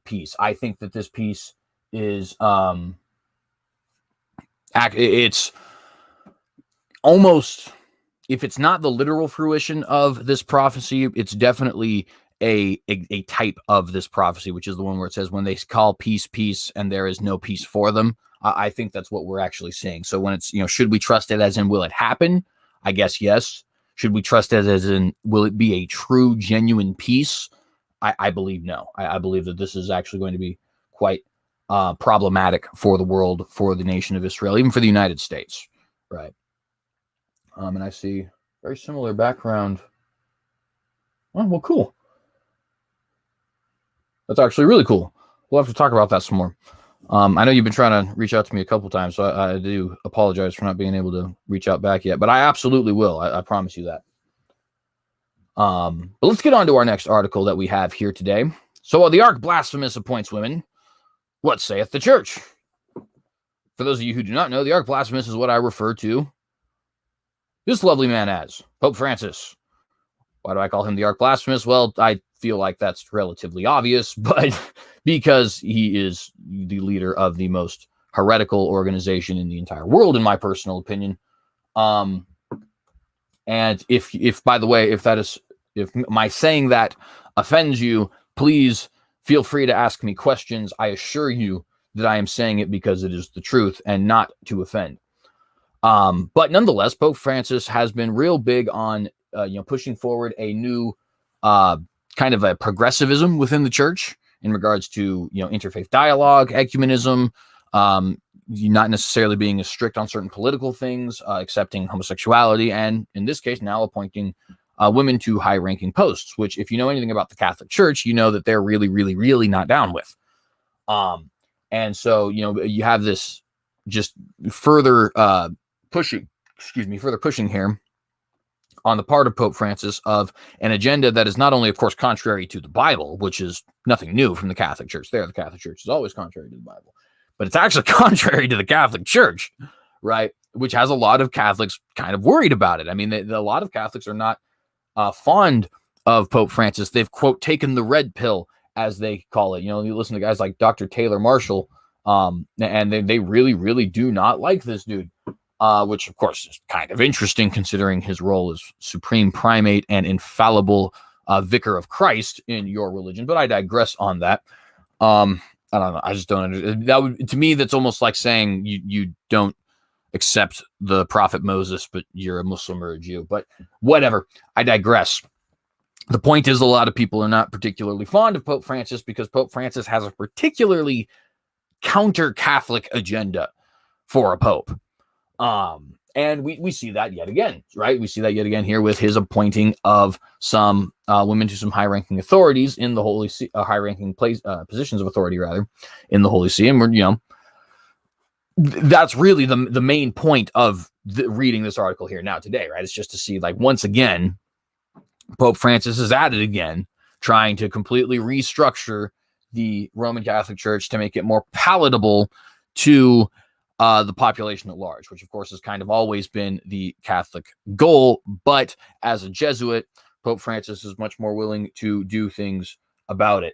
piece. I think that this piece is, it's almost, if it's not the literal fruition of this prophecy, it's definitely a type of this prophecy, which is the one where it says when they call peace, peace, and there is no peace for them. I think that's what we're actually seeing. So when it's, you know, should we trust it as in, will it happen? I guess, yes. Should we trust it as in, will it be a true, genuine peace? I believe no. I believe that this is actually going to be quite problematic for the world, for the nation of Israel, even for the United States. Right. And I see Very similar background. Oh, well, cool. That's actually really cool. We'll have to talk about that some more. I know you've been trying to reach out to me a couple times, so I do apologize for not being able to reach out back yet, but I absolutely will. I promise you that. But let's get on to our next article that we have here today. So the arch blasphemous appoints women. What saith the church? For those of you who do not know, the arch blasphemous is what I refer to this lovely man as Pope Francis. Why do I call him the arch blasphemous? Well, I feel like that's relatively obvious, but because he is the leader of the most heretical organization in the entire world, in my personal opinion. And if by the way, if my saying that offends you, please feel free to ask me questions. I assure you that I am saying it because it is the truth and not to offend. But nonetheless, Pope Francis has been real big on pushing forward a new kind of a progressivism within the church in regards to interfaith dialogue, ecumenism, not necessarily being as strict on certain political things, accepting homosexuality, and in this case now appointing women to high-ranking posts, which if you know anything about the Catholic Church, you know that they're really, really, really not down with. And so, you have this just further pushing here on the part of Pope Francis of an agenda that is not only, of course, contrary to the Bible, which is nothing new from the Catholic Church. The Catholic Church is always contrary to the Bible, but it's actually contrary to the Catholic Church, right? Which has a lot of Catholics kind of worried about it. I mean, a lot of Catholics are not fond of Pope Francis. They've, quote, taken the red pill, as they call it. You listen to guys like Dr. Taylor Marshall, and they really, really do not like this dude, which, of course, is kind of interesting considering his role as supreme primate and infallible vicar of Christ in your religion. But I digress on that. I don't know. I just don't understand. That would, to me, that's almost like saying you don't accept the prophet Moses, but you're a Muslim or a Jew. But whatever. I digress. The point is, a lot of people are not particularly fond of Pope Francis because Pope Francis has a particularly counter-Catholic agenda for a pope. And we see that yet again, right? We see that yet again here with his appointing of some women to some high-ranking authorities in the Holy See, high-ranking positions of authority, rather, in the Holy See. And we're, that's really the main point of reading this article here now today, right? It's just to see, like, once again, Pope Francis is at it again, trying to completely restructure the Roman Catholic Church to make it more palatable to the population at large, which of course has kind of always been the Catholic goal. But as a Jesuit, Pope Francis is much more willing to do things about it.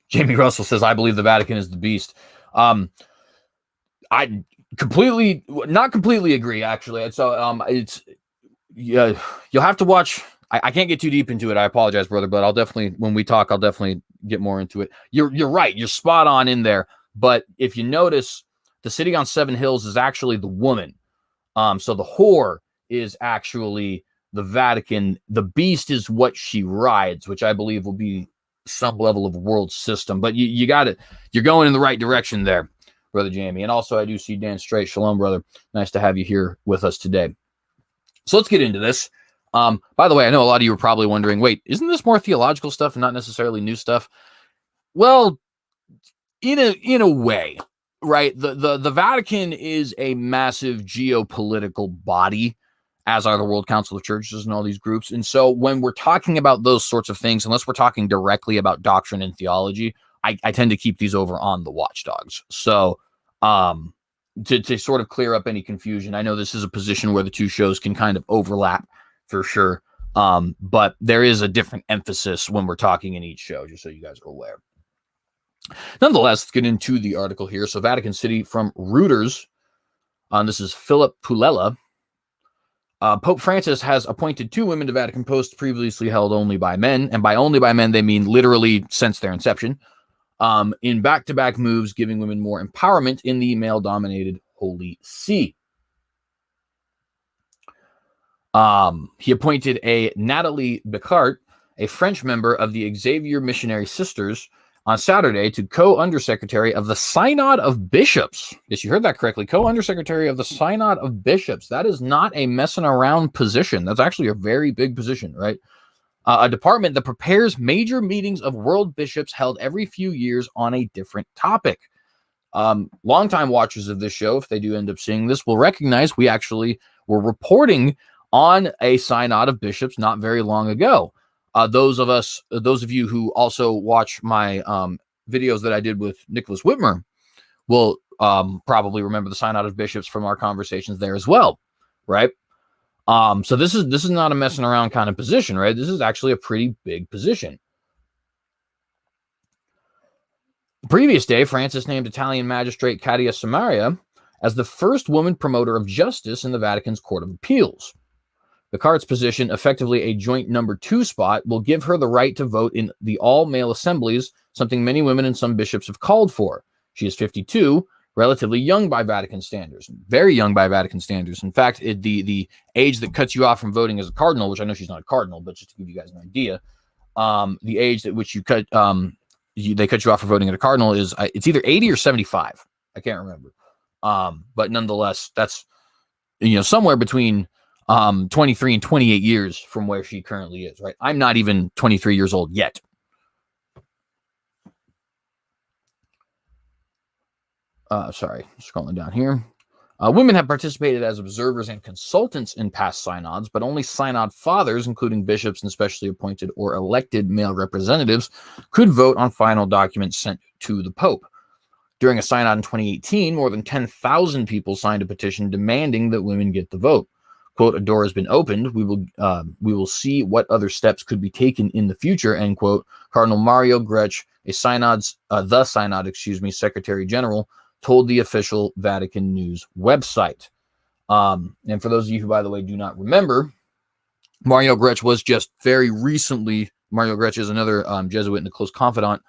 Jamie Russell says, I believe the Vatican is the beast. I not completely agree, actually. So it's, yeah, you'll have to watch. I can't get too deep into it. I apologize, brother, but I'll definitely, when we talk, I'll definitely get more into it. You're right. You're spot on in there. But if you notice, the city on seven hills is actually the woman. So the whore is actually the Vatican. The beast is what she rides, which I believe will be some level of world system. But you got it. You're going in the right direction there, Brother Jamie. And also, I do see Dan Straight. Shalom, brother. Nice to have you here with us today. So let's get into this. By the way, I know a lot of you are probably wondering, wait, isn't this more theological stuff and not necessarily new stuff? Well, in a way, right? The Vatican is a massive geopolitical body, as are the World Council of Churches and all these groups. And so when we're talking about those sorts of things, unless we're talking directly about doctrine and theology, I tend to keep these over on the Watchdogs. So to sort of clear up any confusion, I know this is a position where the two shows can kind of overlap for sure. But there is a different emphasis when we're talking in each show, just so you guys are aware. Nonetheless, let's get into the article here. So Vatican City from Reuters. This is Philip Pulella. Pope Francis has appointed 2 women to Vatican posts previously held only by men. And by only by men, they mean literally since their inception. In back-to-back moves, giving women more empowerment in the male-dominated Holy See. He appointed a Nathalie Becart, a French member of the Xavier Missionary Sisters, on Saturday to co-undersecretary of the Synod of Bishops. Yes, you heard that correctly. Co-undersecretary of the Synod of Bishops. That is not a messing around position. That's actually a very big position, right? A department that prepares major meetings of world bishops held every few years on a different topic. Longtime watchers of this show, if they do end up seeing this, will recognize we actually were reporting on a Synod of Bishops not very long ago. Those of you who also watch my videos that I did with Nicholas Whitmer will probably remember the Synod of Bishops from our conversations there as well, right? So this is not a messing around kind of position, right? This is actually a pretty big position. The previous day, Francis named Italian magistrate Katia Samaria as the first woman promoter of justice in the Vatican's Court of Appeals. Picard's position, effectively a joint number 2 spot, will give her the right to vote in the all-male assemblies, something many women and some bishops have called for. She is 52, relatively young by Vatican standards, very young by Vatican standards. In fact, the age that cuts you off from voting as a cardinal, which I know she's not a cardinal, but just to give you guys an idea, the age at which you cut they cut you off for voting as a cardinal is it's either 80 or 75. I can't remember, but nonetheless, that's somewhere between 23 and 28 years from where she currently is, right? I'm not even 23 years old yet. Sorry, scrolling down here. Women have participated as observers and consultants in past synods, but only synod fathers, including bishops and specially appointed or elected male representatives, could vote on final documents sent to the Pope. During a synod in 2018, more than 10,000 people signed a petition demanding that women get the vote. Quote, a door has been opened. We will see what other steps could be taken in the future, end quote. Cardinal Mario Grech, the synod, Secretary General, told the official Vatican News website. And for those of you who, by the way, do not remember, Mario Grech was just very recently, Mario Grech is another Jesuit and a close confidant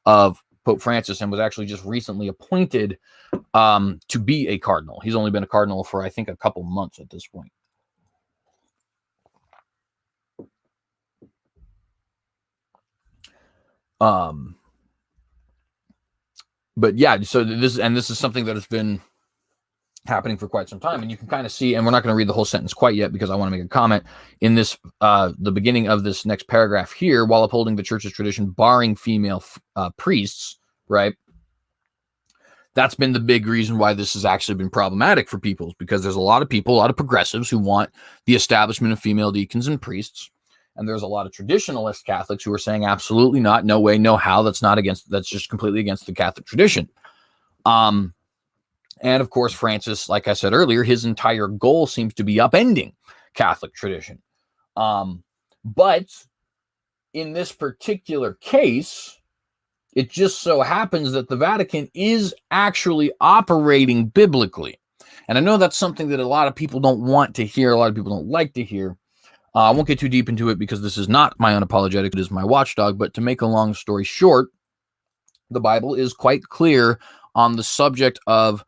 of Pope Francis and was actually just recently appointed to be a cardinal. He's only been a cardinal for, I think, a couple months at this point. But yeah, so this is something that has been happening for quite some time, and you can kind of see, and we're not going to read the whole sentence quite yet because I want to make a comment in this, the beginning of this next paragraph here, while upholding the church's tradition, barring female priests, right? That's been the big reason why this has actually been problematic for people, because there's a lot of people, a lot of progressives who want the establishment of female deacons and priests. And there's a lot of traditionalist Catholics who are saying absolutely not, no way, no how. That's just completely against the Catholic tradition. And of course, Francis, like I said earlier, his entire goal seems to be upending Catholic tradition. But in this particular case, it just so happens that the Vatican is actually operating biblically. And I know that's something that a lot of people don't want to hear. A lot of people don't like to hear. I won't get too deep into it because this is not my unapologetic, it is my watchdog. But to make a long story short, the Bible is quite clear on the subject of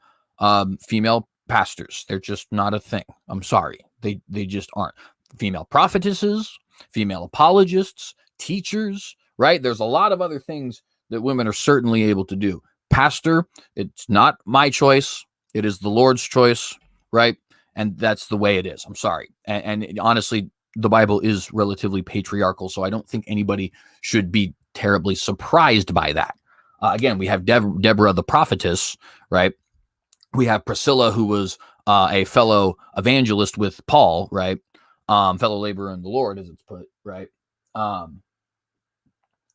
female pastors. They're just not a thing. I'm sorry. They just aren't. Female prophetesses, female apologists, teachers, right? There's a lot of other things that women are certainly able to do. Pastor, it's not my choice. It is the Lord's choice, right? And that's the way it is. I'm sorry. And honestly, the Bible is relatively patriarchal, so I don't think anybody should be terribly surprised by that. Again, we have Deborah the prophetess, right? We have Priscilla, who was a fellow evangelist with Paul, right? Fellow laborer in the Lord, as it's put, right?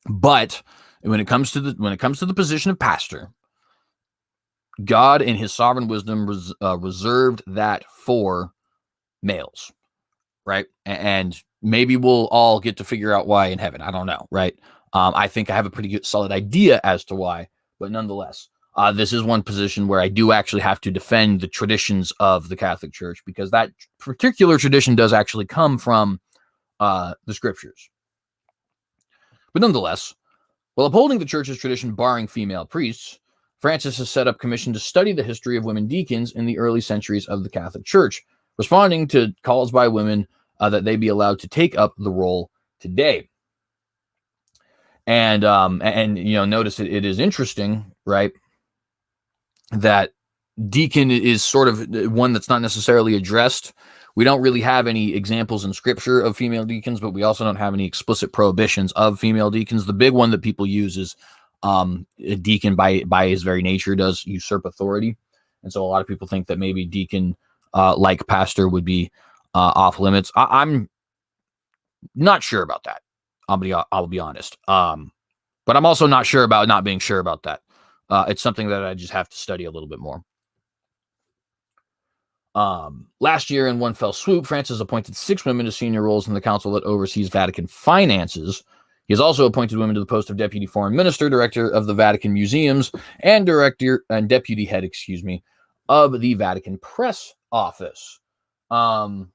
But when it comes to the position of pastor, God in his sovereign wisdom reserved that for males, right? And maybe we'll all get to figure out why in heaven. I don't know, right? I think I have a pretty good solid idea as to why, but nonetheless, this is one position where I do actually have to defend the traditions of the Catholic Church, because that particular tradition does actually come from the scriptures. But nonetheless, while upholding the church's tradition barring female priests, Francis has set up a commission to study the history of women deacons in the early centuries of the Catholic Church, responding to calls by women that they be allowed to take up the role today. And notice it is interesting, right, that deacon is sort of one that's not necessarily addressed. We don't really have any examples in scripture of female deacons, but we also don't have any explicit prohibitions of female deacons. The big one that people use is a deacon by his very nature does usurp authority. And so a lot of people think that maybe deacon like pastor would be off limits. I'm not sure about that. I'll be honest. But I'm also not sure about not being sure about that. It's something that I just have to study a little bit more. Last year, in one fell swoop, Francis appointed 6 women to senior roles in the council that oversees Vatican finances. He has also appointed women to the post of deputy foreign minister, director of the Vatican museums, and director and deputy head, of the Vatican press office. And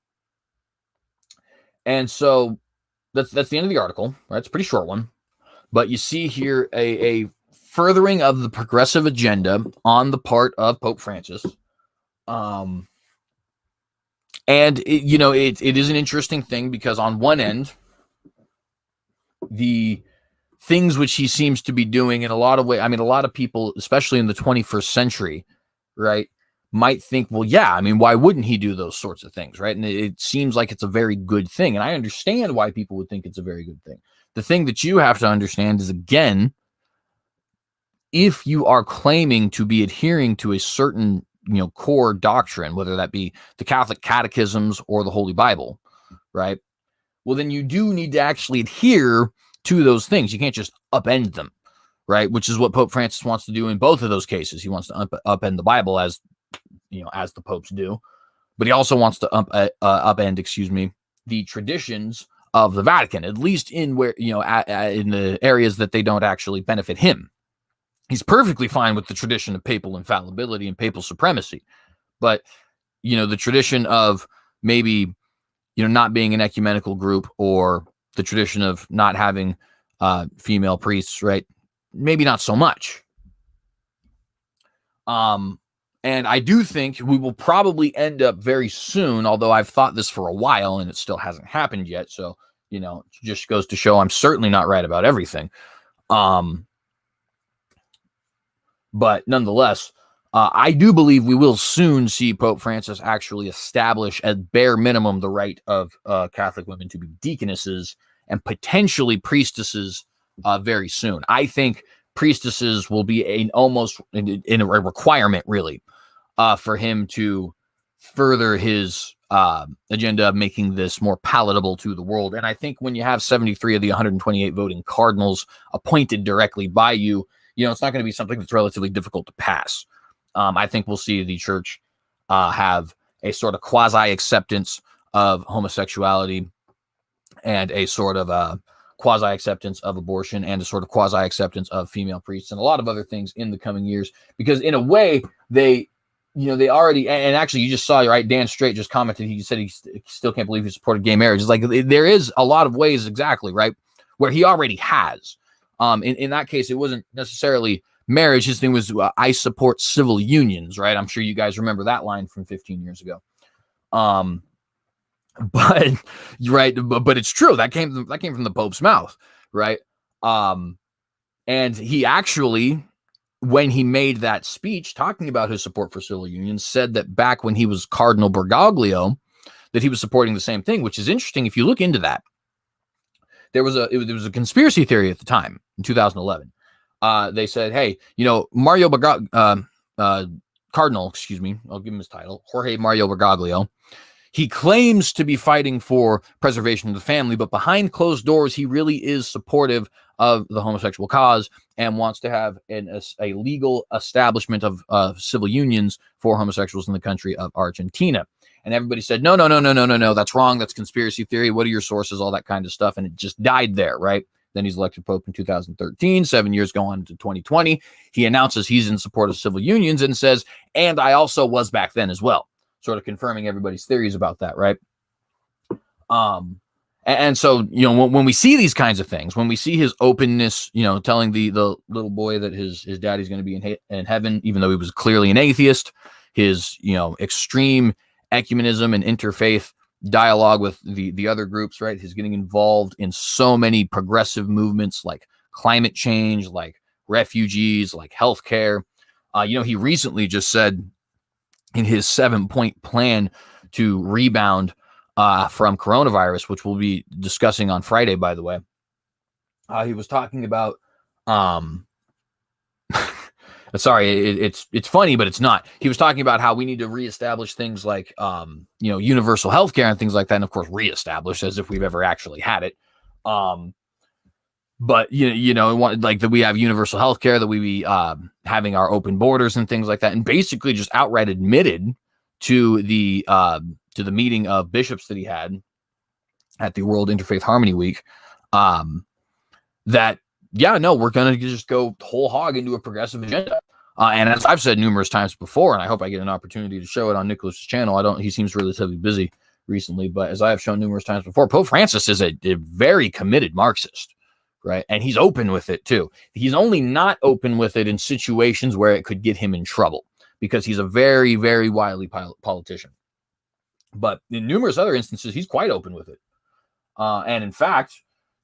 so that's the end of the article. Right? It's a pretty short one, but you see here a furthering of the progressive agenda on the part of Pope Francis. And it is an interesting thing because on one end, the things which he seems to be doing in a lot of ways, I mean, a lot of people, especially in the 21st century, right, might think, well, yeah, I mean, why wouldn't he do those sorts of things, right? And it seems like it's a very good thing. And I understand why people would think it's a very good thing. The thing that you have to understand is, again, if you are claiming to be adhering to a certain core doctrine, whether that be the Catholic catechisms or the Holy Bible, right? Well, then you do need to actually adhere to those things. You can't just upend them, right? Which is what Pope Francis wants to do in both of those cases. He wants to upend the Bible as the popes do, but he also wants to upend, the traditions of the Vatican, at least in where, in the areas that they don't actually benefit him. He's perfectly fine with the tradition of papal infallibility and papal supremacy. But, the tradition of maybe, not being an ecumenical group, or the tradition of not having female priests, right? Maybe not so much. And I do think we will probably end up very soon, although I've thought this for a while and it still hasn't happened yet. So, it just goes to show I'm certainly not right about everything. But nonetheless, I do believe we will soon see Pope Francis actually establish, at bare minimum, the right of Catholic women to be deaconesses and potentially priestesses very soon. I think priestesses will be almost in a requirement, really, for him to further his agenda of making this more palatable to the world. And I think when you have 73 of the 128 voting cardinals appointed directly by you, it's not going to be something that's relatively difficult to pass. I think we'll see the church have a sort of quasi-acceptance of homosexuality, and a sort of quasi-acceptance of abortion, and a sort of quasi-acceptance of female priests, and a lot of other things in the coming years. Because in a way, they already, and actually you just saw, right, Dan Straight just commented, he said he still can't believe he supported gay marriage. It's like there is a lot of ways, exactly, right, where he already has. In that case, it wasn't necessarily marriage. His thing was, I support civil unions, right? I'm sure you guys remember that line from 15 years ago. But it's true. That came from the Pope's mouth, right? And he actually, when he made that speech talking about his support for civil unions, said that back when he was Cardinal Bergoglio, that he was supporting the same thing, which is interesting. If you look into that, there was a conspiracy theory at the time in 2011. They said, hey, Mario Cardinal, I'll give him his title, Jorge Mario Bergoglio. He claims to be fighting for preservation of the family, but behind closed doors, he really is supportive of the homosexual cause and wants to have a legal establishment of civil unions for homosexuals in the country of Argentina. And everybody said, no, that's wrong. That's conspiracy theory. What are your sources? All that kind of stuff. And it just died there, right? Then he's elected Pope in 2013, 7 years go on to 2020. He announces he's in support of civil unions and says, and I also was back then as well, sort of confirming everybody's theories about that, right? And so, when we see these kinds of things, when we see his openness, telling the little boy that his daddy's going to be in heaven, even though he was clearly an atheist, his, extreme ecumenism and interfaith dialogue with the other groups, right? He's getting involved in so many progressive movements like climate change, like refugees, like healthcare. He recently just said in his 7-point plan to rebound from coronavirus, which we'll be discussing on Friday, by the way. He was talking about, sorry, it's funny, but it's not. He was talking about how we need to reestablish things like, universal healthcare and things like that. And of course, reestablish as if we've ever actually had it. But like that we have universal healthcare, that we be having our open borders and things like that, and basically just outright admitted to the meeting of bishops that he had at the World Interfaith Harmony Week, that we're gonna just go whole hog into a progressive agenda. And as I've said numerous times before, and I hope I get an opportunity to show it on Nicholas's channel. He seems relatively busy recently, but as I have shown numerous times before, Pope Francis is a very committed Marxist. Right. And he's open with it, too. He's only not open with it in situations where it could get him in trouble, because he's a very, very wily politician. But in numerous other instances, he's quite open with it. And in fact,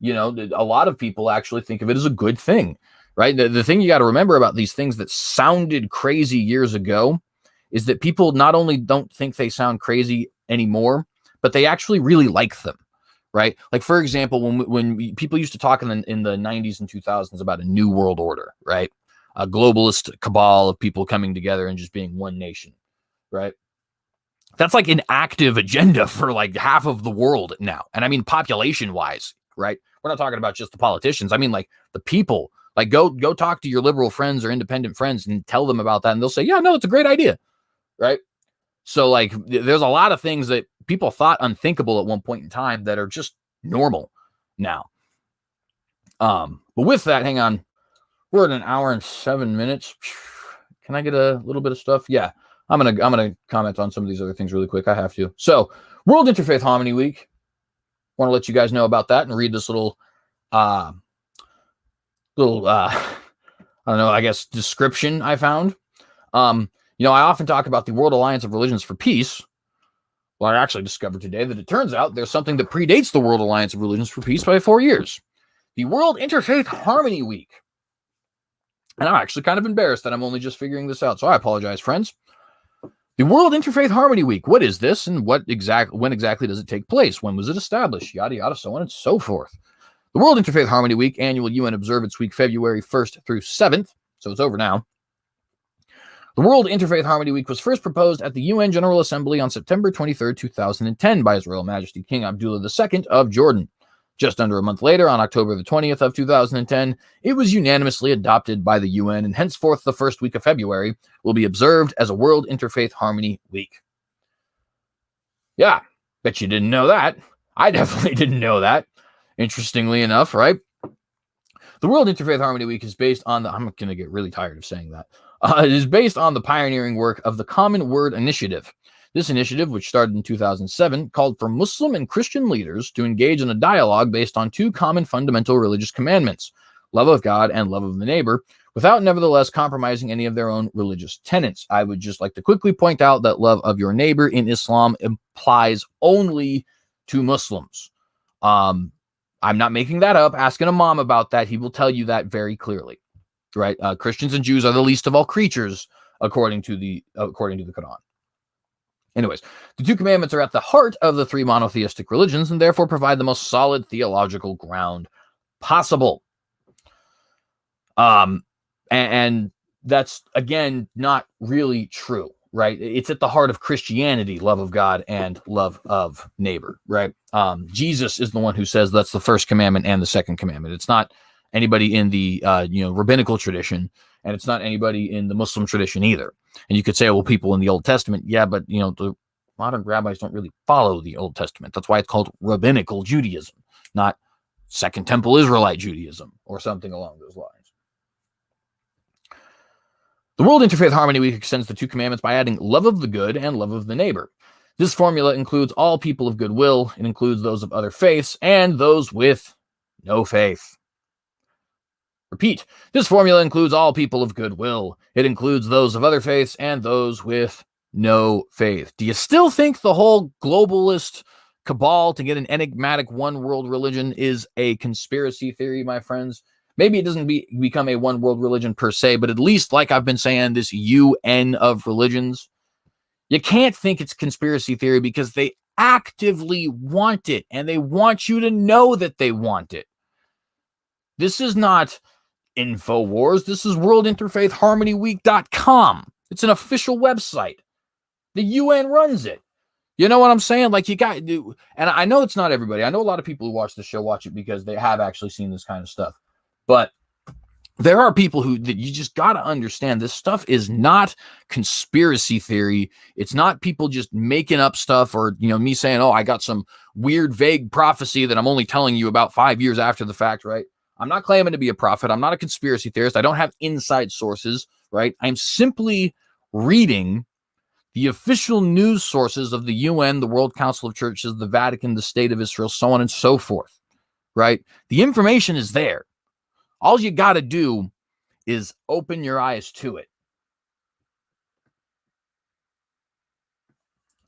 a lot of people actually think of it as a good thing. Right. The thing you got to remember about these things that sounded crazy years ago is that people not only don't think they sound crazy anymore, but they actually really like them. Right. Like, for example, when people used to talk in the 90s and 2000s about a new world order, right? A globalist cabal of people coming together and just being one nation. Right. That's like an active agenda for like half of the world now. And I mean, population wise. Right. We're not talking about just the politicians. I mean, like the people, like go talk to your liberal friends or independent friends and tell them about that. And they'll say, yeah, no, it's a great idea. Right. So like there's a lot of things that people thought unthinkable at one point in time that are just normal now. But with that, hang on. We're at 1 hour and 7 minutes. Can I get a little bit of stuff? Yeah. I'm gonna comment on some of these other things really quick. I have to. So World Interfaith Harmony Week. Want to let you guys know about that and read this little I don't know, I guess description I found. I often talk about the World Alliance of Religions for Peace. Well, I actually discovered today that it turns out there's something that predates the World Alliance of Religions for Peace by 4 years. The World Interfaith Harmony Week. And I'm actually kind of embarrassed that I'm only just figuring this out, so I apologize, friends. The World Interfaith Harmony Week. What is this, and when exactly does it take place? When was it established? Yada, yada, so on and so forth. The World Interfaith Harmony Week, annual UN Observance Week, February 1st through 7th, so it's over now. The World Interfaith Harmony Week was first proposed at the UN General Assembly on September 23, 2010 by His Royal Majesty King Abdullah II of Jordan. Just under a month later, on October the 20th of 2010, it was unanimously adopted by the UN, and henceforth the first week of February will be observed as a World Interfaith Harmony Week. Yeah, bet you didn't know that. I definitely didn't know that. Interestingly enough, right? The World Interfaith Harmony Week is based on I'm going to get really tired of saying that. It is based on the pioneering work of the Common Word Initiative. This initiative, which started in 2007, called for Muslim and Christian leaders to engage in a dialogue based on two common fundamental religious commandments, love of God and love of the neighbor, without nevertheless compromising any of their own religious tenets. I would just like to quickly point out that love of your neighbor in Islam applies only to Muslims. I'm not making that up. Ask an imam about that. He will tell you that very clearly. Right? Christians and Jews are the least of all creatures, according to the Quran. Anyways, the two commandments are at the heart of the three monotheistic religions and therefore provide the most solid theological ground possible. And that's, again, not really true, right? It's at the heart of Christianity, love of God and love of neighbor, right? Jesus is the one who says that's the first commandment and the second commandment. It's not anybody in the rabbinical tradition, and it's not anybody in the Muslim tradition either. And you could say, well, people in the Old Testament, yeah, but the modern rabbis don't really follow the Old Testament. That's why it's called rabbinical Judaism, not Second Temple Israelite Judaism or something along those lines. The World Interfaith Harmony Week extends the two commandments by adding love of the good and love of the neighbor. This formula includes all people of goodwill. It includes those of other faiths and those with no faith. Repeat, this formula includes all people of goodwill. It includes those of other faiths and those with no faith. Do you still think the whole globalist cabal to get an enigmatic one world religion is a conspiracy theory, my friends? Maybe it doesn't become a one world religion per se, but at least, like I've been saying, this UN of religions, you can't think it's conspiracy theory because they actively want it, and they want you to know that they want it. This is not InfoWars. This is WorldInterfaithHarmonyWeek.com. It's an official website. The UN runs it. You know what I'm saying? Like, you got to do, and I know it's not everybody. I know a lot of people who watch the show watch it because they have actually seen this kind of stuff. But there are people that you just got to understand this stuff is not conspiracy theory. It's not people just making up stuff, or, me saying, oh, I got some weird, vague prophecy that I'm only telling you about 5 years after the fact, right? I'm not claiming to be a prophet. I'm not a conspiracy theorist. I don't have inside sources, right? I'm simply reading the official news sources of the UN, the World Council of Churches, the Vatican, the State of Israel, so on and so forth, right? The information is there. All you got to do is open your eyes to it.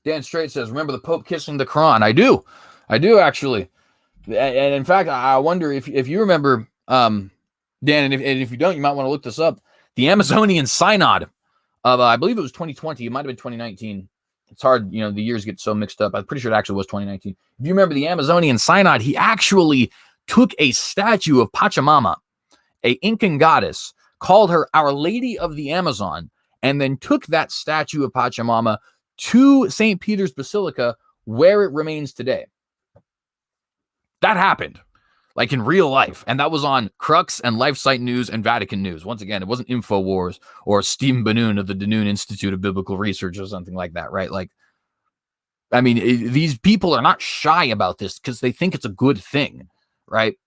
Dan Strait says, remember the Pope kissing the Quran? I do actually. And in fact, I wonder if you remember, Dan, and if you don't, you might want to look this up. The Amazonian Synod of, I believe it was 2020. It might have been 2019. It's hard, the years get so mixed up. I'm pretty sure it actually was 2019. If you remember the Amazonian Synod, he actually took a statue of Pachamama, a Incan goddess, called her Our Lady of the Amazon, and then took that statue of Pachamama to St. Peter's Basilica, where it remains today. That happened, like in real life. And that was on Crux and LifeSite News and Vatican News. Once again, it wasn't InfoWars or Stephen Banoon of the Danoon Institute of Biblical Research or something like that, right? Like, I mean, these people are not shy about this because they think it's a good thing, right?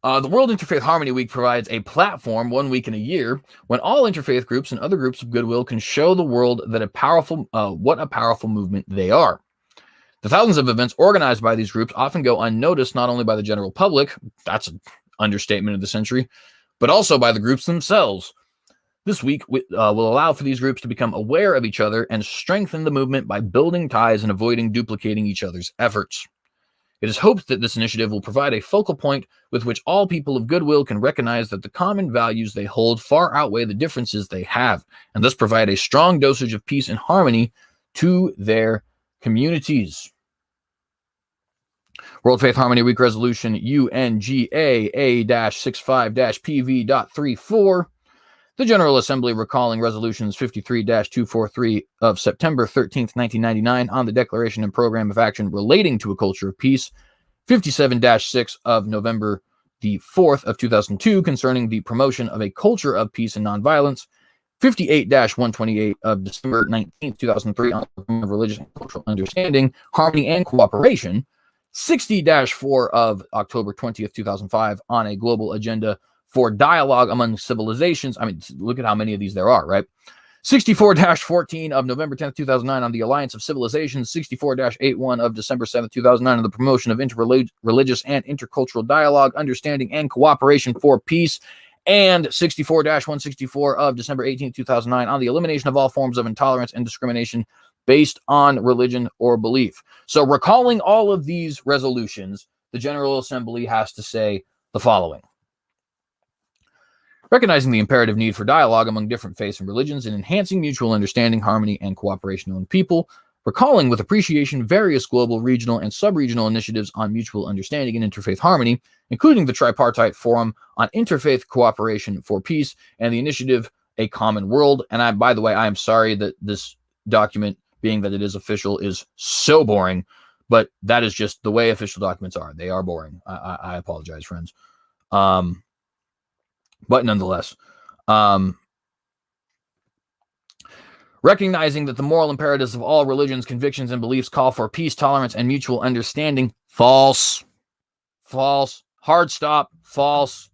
The World Interfaith Harmony Week provides a platform 1 week in a year when all interfaith groups and other groups of goodwill can show the world that what a powerful movement they are. The thousands of events organized by these groups often go unnoticed not only by the general public, that's an understatement of the century, but also by the groups themselves. This week will allow for these groups to become aware of each other and strengthen the movement by building ties and avoiding duplicating each other's efforts. It is hoped that this initiative will provide a focal point with which all people of goodwill can recognize that the common values they hold far outweigh the differences they have, and thus provide a strong dosage of peace and harmony to their communities. World Faith Harmony Week Resolution UNGA-65-PV.34. The General Assembly recalling Resolutions 53-243 of September 13th, 1999 on the Declaration and Program of Action relating to a culture of peace, 57-6 of November the 4th of 2002 concerning the promotion of a culture of peace and nonviolence, 58-128 of December 19th, 2003 on the religious and cultural understanding, harmony, and cooperation, 60-4 of October 20th, 2005 on a global agenda for dialogue among civilizations. I mean, look at how many of these there are, right? 64-14 of November 10th, 2009 on the Alliance of Civilizations, 64-81 of December 7th, 2009 on the promotion of interreligious and intercultural dialogue, understanding, and cooperation for peace, and 64-164 of December 18th, 2009 on the elimination of all forms of intolerance and discrimination based on religion or belief. So recalling all of these resolutions, the General Assembly has to say the following. Recognizing the imperative need for dialogue among different faiths and religions and enhancing mutual understanding, harmony, and cooperation among people, recalling with appreciation various global, regional, and sub-regional initiatives on mutual understanding and interfaith harmony, including the Tripartite Forum on Interfaith Cooperation for Peace and the initiative A Common World. And by the way, I am sorry that this document, being that it is official, is so boring, but that is just the way official documents are. They are boring. I apologize, friends. But nonetheless, recognizing that the moral imperatives of all religions, convictions, and beliefs call for peace, tolerance, and mutual understanding. False. Hard stop. False.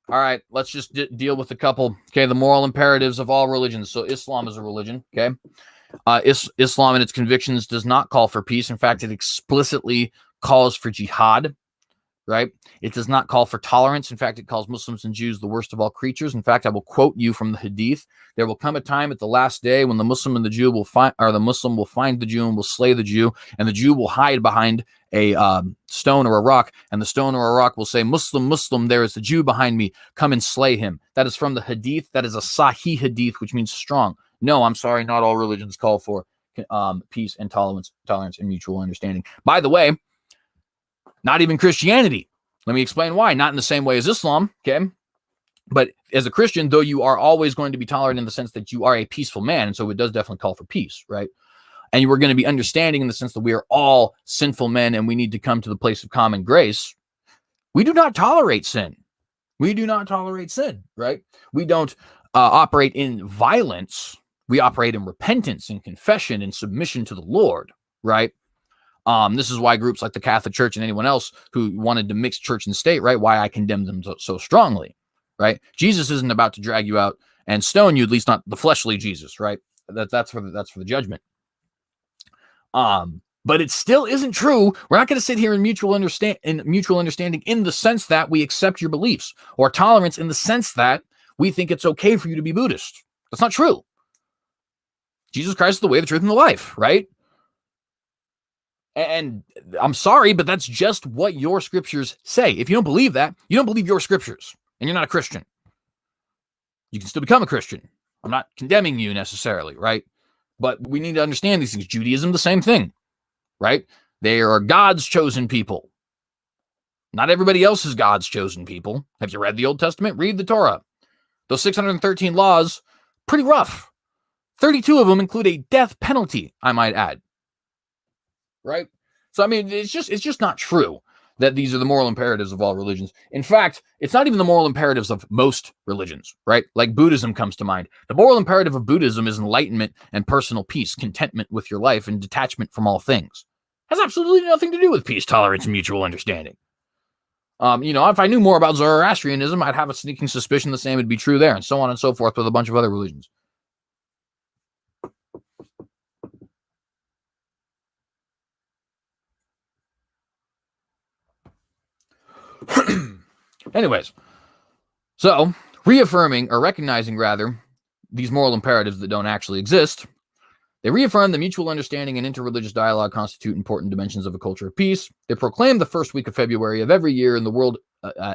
All right, let's just deal with a couple. Okay, the moral imperatives of all religions. So Islam is a religion, okay? Islam and its convictions does not call for peace. In fact, it explicitly calls for jihad, right? It does not call for tolerance. In fact, it calls Muslims and Jews the worst of all creatures. In fact, I will quote you from the Hadith. There will come a time at the last day when the Muslim and the Jew will find, or the Muslim will find the Jew and will slay the Jew, and the Jew will hide behind stone or a rock, and the stone or a rock will say, Muslim, Muslim, there is a Jew behind me. Come and slay him. That is from the hadith. That is a Sahih hadith, which means strong. No, I'm sorry, not all religions call for peace and tolerance and mutual understanding. By the way, not even Christianity. Let me explain why. Not in the same way as Islam, okay? But as a Christian, though, you are always going to be tolerant in the sense that you are a peaceful man, and so it does definitely call for peace, right? And you are going to be understanding in the sense that we are all sinful men and we need to come to the place of common grace. We do not tolerate sin. We do not tolerate sin, right? We don't operate in violence. We operate in repentance and confession and submission to the Lord, right? This is why groups like the Catholic Church and anyone else who wanted to mix church and state, right? Why I condemn them so strongly, right? Jesus isn't about to drag you out and stone you, at least not the fleshly Jesus, right? That's for the judgment. But it still isn't true. We're not going to sit here in mutual understanding in the sense that we accept your beliefs, or tolerance in the sense that we think it's okay for you to be Buddhist. That's not true. Jesus Christ is the way, the truth, and the life, right? And I'm sorry, but that's just what your scriptures say. If you don't believe that, you don't believe your scriptures, and you're not a Christian. You can still become a Christian. I'm not condemning you necessarily, right? But we need to understand these things. Judaism, the same thing, right? They are God's chosen people. Not everybody else is God's chosen people. Have you read the Old Testament? Read the Torah. Those 613 laws, pretty rough. 32 of them include a death penalty, I might add. Right? So, I mean, it's just not true that these are the moral imperatives of all religions. In fact, it's not even the moral imperatives of most religions, right? Like Buddhism comes to mind. The moral imperative of Buddhism is enlightenment and personal peace, contentment with your life, and detachment from all things. It has absolutely nothing to do with peace, tolerance, and mutual understanding. If I knew more about Zoroastrianism, I'd have a sneaking suspicion the same would be true there, and so on and so forth with a bunch of other religions. Anyways, so reaffirming, or recognizing rather, these moral imperatives that don't actually exist, they reaffirm that mutual understanding and interreligious dialogue constitute important dimensions of a culture of peace. They proclaim the first week of February of every year in the world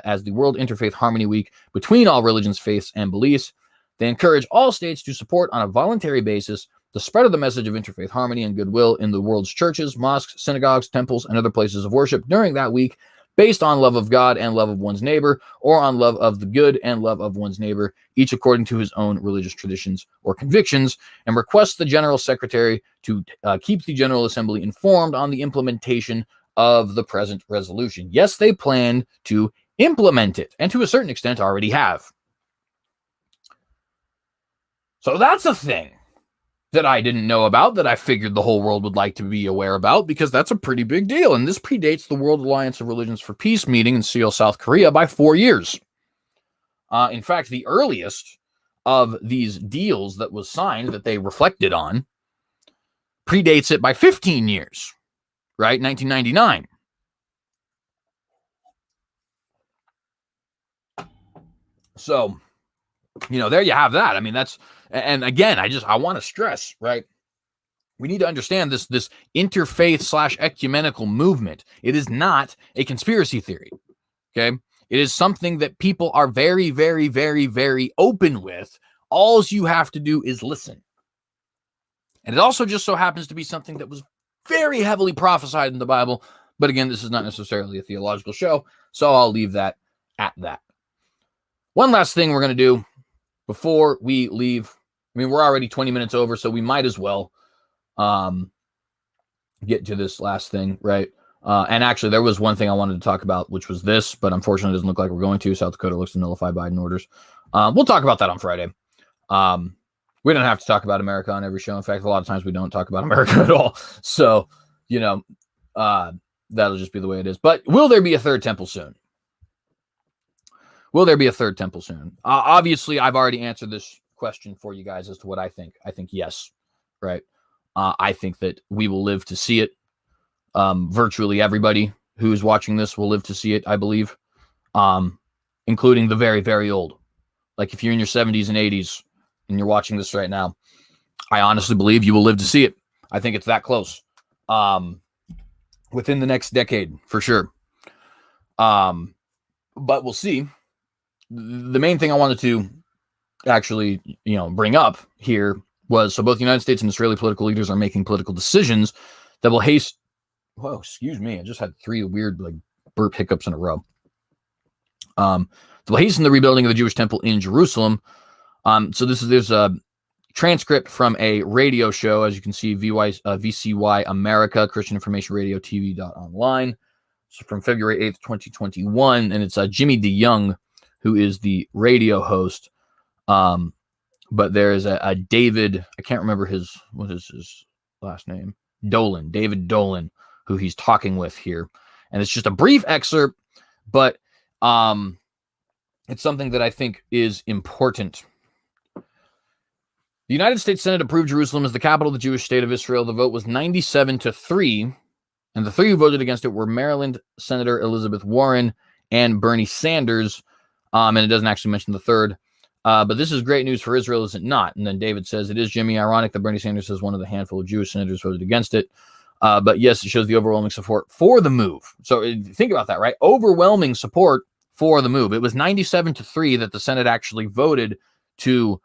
as the World Interfaith Harmony Week between all religions, faiths, and beliefs. They encourage all states to support on a voluntary basis the spread of the message of interfaith harmony and goodwill in the world's churches, mosques, synagogues, temples, and other places of worship during that week, based on love of God and love of one's neighbor, or on love of the good and love of one's neighbor, each according to his own religious traditions or convictions, and requests the General Secretary to keep the General Assembly informed on the implementation of the present resolution. Yes, they plan to implement it, and to a certain extent already have. So that's a thing that I didn't know about, that I figured the whole world would like to be aware about, because that's a pretty big deal. And this predates the World Alliance of Religions for Peace meeting in Seoul, South Korea by 4 years. In fact, the earliest of these deals that was signed that they reflected on predates it by 15 years, right? 1999. So, there you have that. I mean, and again, I want to stress, right? We need to understand this interfaith / ecumenical movement. It is not a conspiracy theory, okay? It is something that people are very, very, very, very open with. All you have to do is listen. And it also just so happens to be something that was very heavily prophesied in the Bible. But again, this is not necessarily a theological show, so I'll leave that at that. One last thing we're going to do before we leave. I mean, we're already 20 minutes over, so we might as well get to this last thing, right? And actually, there was one thing I wanted to talk about, which was this, but unfortunately, it doesn't look like we're going to. South Dakota looks to nullify Biden orders. We'll talk about that on Friday. We don't have to talk about America on every show. In fact, a lot of times we don't talk about America at all. So, that'll just be the way it is. But will there be a third temple soon? Will there be a third temple soon? Obviously, I've already answered this question for you guys as to what I think. I think yes, right? I think that we will live to see it. Virtually everybody who is watching this will live to see it, I believe, including the very, very old. Like if you're in your 70s and 80s and you're watching this right now, I honestly believe you will live to see it. I think it's that close. within the next decade, for sure. But we'll see. The main thing I wanted to actually, bring up here was, so both the United States and Israeli political leaders are making political decisions that will haste. Whoa, excuse me. I just had 3 weird burp hiccups in a row. That will hasten the rebuilding of the Jewish temple in Jerusalem. So there's a transcript from a radio show, as you can see, VCY America, Christian Information Radio TV.online. So from February 8th, 2021, and it's Jimmy DeYoung, who is the radio host. But there's a David, I can't remember what is his last name? David Dolan, who he's talking with here. And it's just a brief excerpt, but it's something that I think is important. The United States Senate approved Jerusalem as the capital of the Jewish state of Israel. The vote was 97-3, and the 3 who voted against it were Maryland Senator Elizabeth Warren and Bernie Sanders, and it doesn't actually mention the third. But this is great news for Israel, is it not? And then David says, it is, Jimmy, ironic that Bernie Sanders is one of the handful of Jewish senators voted against it. But yes, it shows the overwhelming support for the move. So think about that, right? Overwhelming support for the move. It was 97-3 that the Senate actually voted to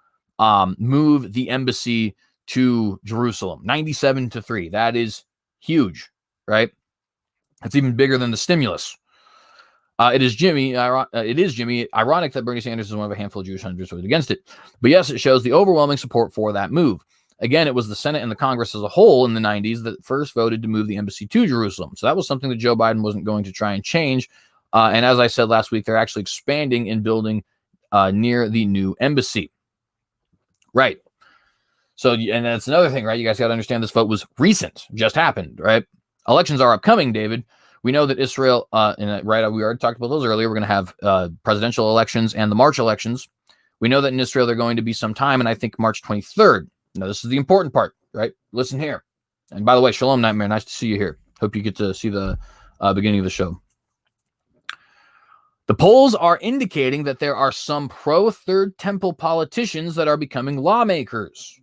move the embassy to Jerusalem. 97-3. That is huge, right? It's even bigger than the stimulus. It is Jimmy. Ironic that Bernie Sanders is one of a handful of Jewish senators voted against it. But yes, it shows the overwhelming support for that move. Again, it was the Senate and the Congress as a whole in the 90s that first voted to move the embassy to Jerusalem. So that was something that Joe Biden wasn't going to try and change. And as I said last week, they're actually expanding and building near the new embassy. Right. So, and that's another thing, right? You guys got to understand this vote was recent, just happened, right? Elections are upcoming, David. We know that Israel, we already talked about those earlier. We're going to have presidential elections and the March elections. We know that in Israel, they're going to be sometime, and I think March 23rd. Now, this is the important part, right? Listen here. And by the way, Shalom Nightmare, nice to see you here. Hope you get to see the beginning of the show. The polls are indicating that there are some pro-Third Temple politicians that are becoming lawmakers.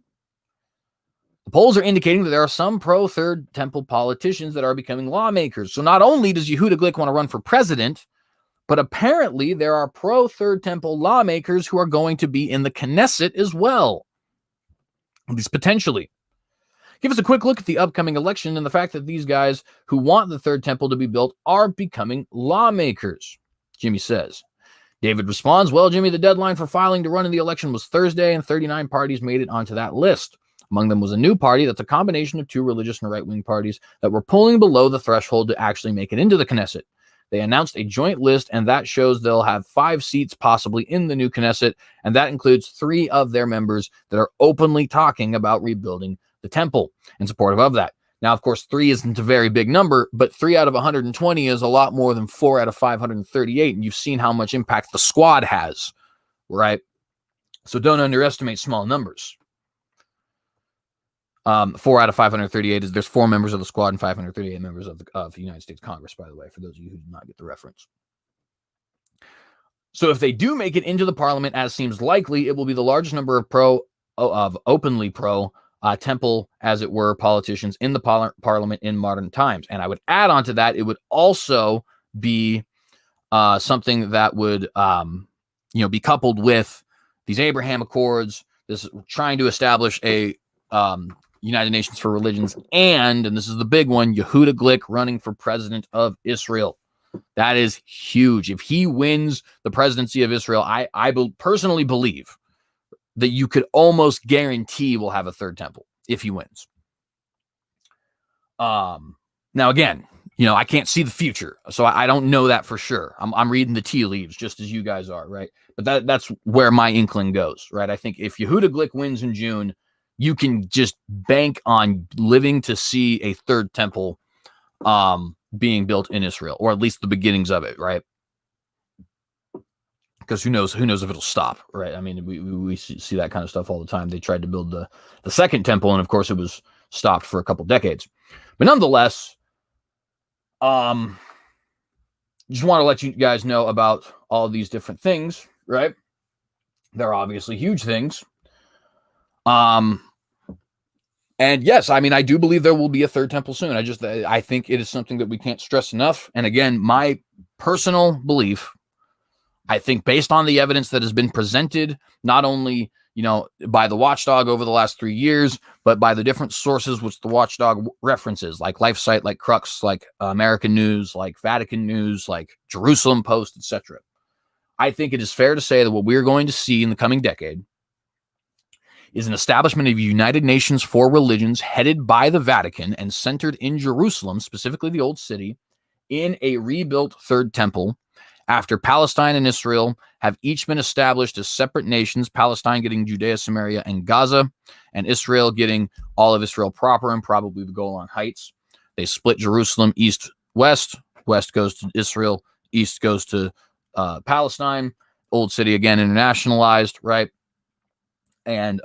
The polls are indicating that there are some pro-Third Temple politicians that are becoming lawmakers. So not only does Yehuda Glick want to run for president, but apparently there are pro-Third Temple lawmakers who are going to be in the Knesset as well. At least potentially. Give us a quick look at the upcoming election and the fact that these guys who want the Third Temple to be built are becoming lawmakers, Jimmy says. David responds, well, Jimmy, the deadline for filing to run in the election was Thursday, and 39 parties made it onto that list. Among them was a new party that's a combination of 2 religious and right-wing parties that were pulling below the threshold to actually make it into the Knesset. They announced a joint list, and that shows they'll have 5 seats possibly in the new Knesset, and that includes 3 of their members that are openly talking about rebuilding the temple in support of that. Now, of course, 3 isn't a very big number, but 3 out of 120 is a lot more than 4 out of 538, and you've seen how much impact the squad has, right? So don't underestimate small numbers. 4 out of 538 is there's 4 members of the squad and 538 members of the United States Congress, by the way, for those of you who did not get the reference. So if they do make it into the parliament, as seems likely, it will be the largest number of openly pro temple, as it were, politicians in the parliament in modern times. And I would add on to that, it would also be something that would be coupled with these Abraham Accords, this trying to establish a United Nations for Religions, and this is the big one, Yehuda Glick running for president of Israel. That is huge. If he wins the presidency of Israel, I personally believe that you could almost guarantee we'll have a third temple if he wins. Now, again, I can't see the future, so I don't know that for sure. I'm reading the tea leaves just as you guys are, right? But that's where my inkling goes, right? I think if Yehuda Glick wins in June, you can just bank on living to see a third temple being built in Israel, or at least the beginnings of it, right? Because who knows if it'll stop, right? I mean, we see that kind of stuff all the time. They tried to build the second temple, and of course it was stopped for a couple decades. But nonetheless, just want to let you guys know about all these different things, right? They're obviously huge things. And yes, I mean, I do believe there will be a third temple soon. I think it is something that we can't stress enough. And again, my personal belief, I think based on the evidence that has been presented, not only, by the Watchdog over the last 3 years, but by the different sources which the Watchdog references, like LifeSite, like Crux, like American News, like Vatican News, like Jerusalem Post, etc. I think it is fair to say that what we're going to see in the coming decade is an establishment of United Nations for religions headed by the Vatican and centered in Jerusalem, specifically the Old City, in a rebuilt third temple after Palestine and Israel have each been established as separate nations, Palestine getting Judea, Samaria, and Gaza, and Israel getting all of Israel proper and probably the Golan Heights. They split Jerusalem east-west. West goes to Israel, east goes to Palestine. Old City, again, internationalized, right? And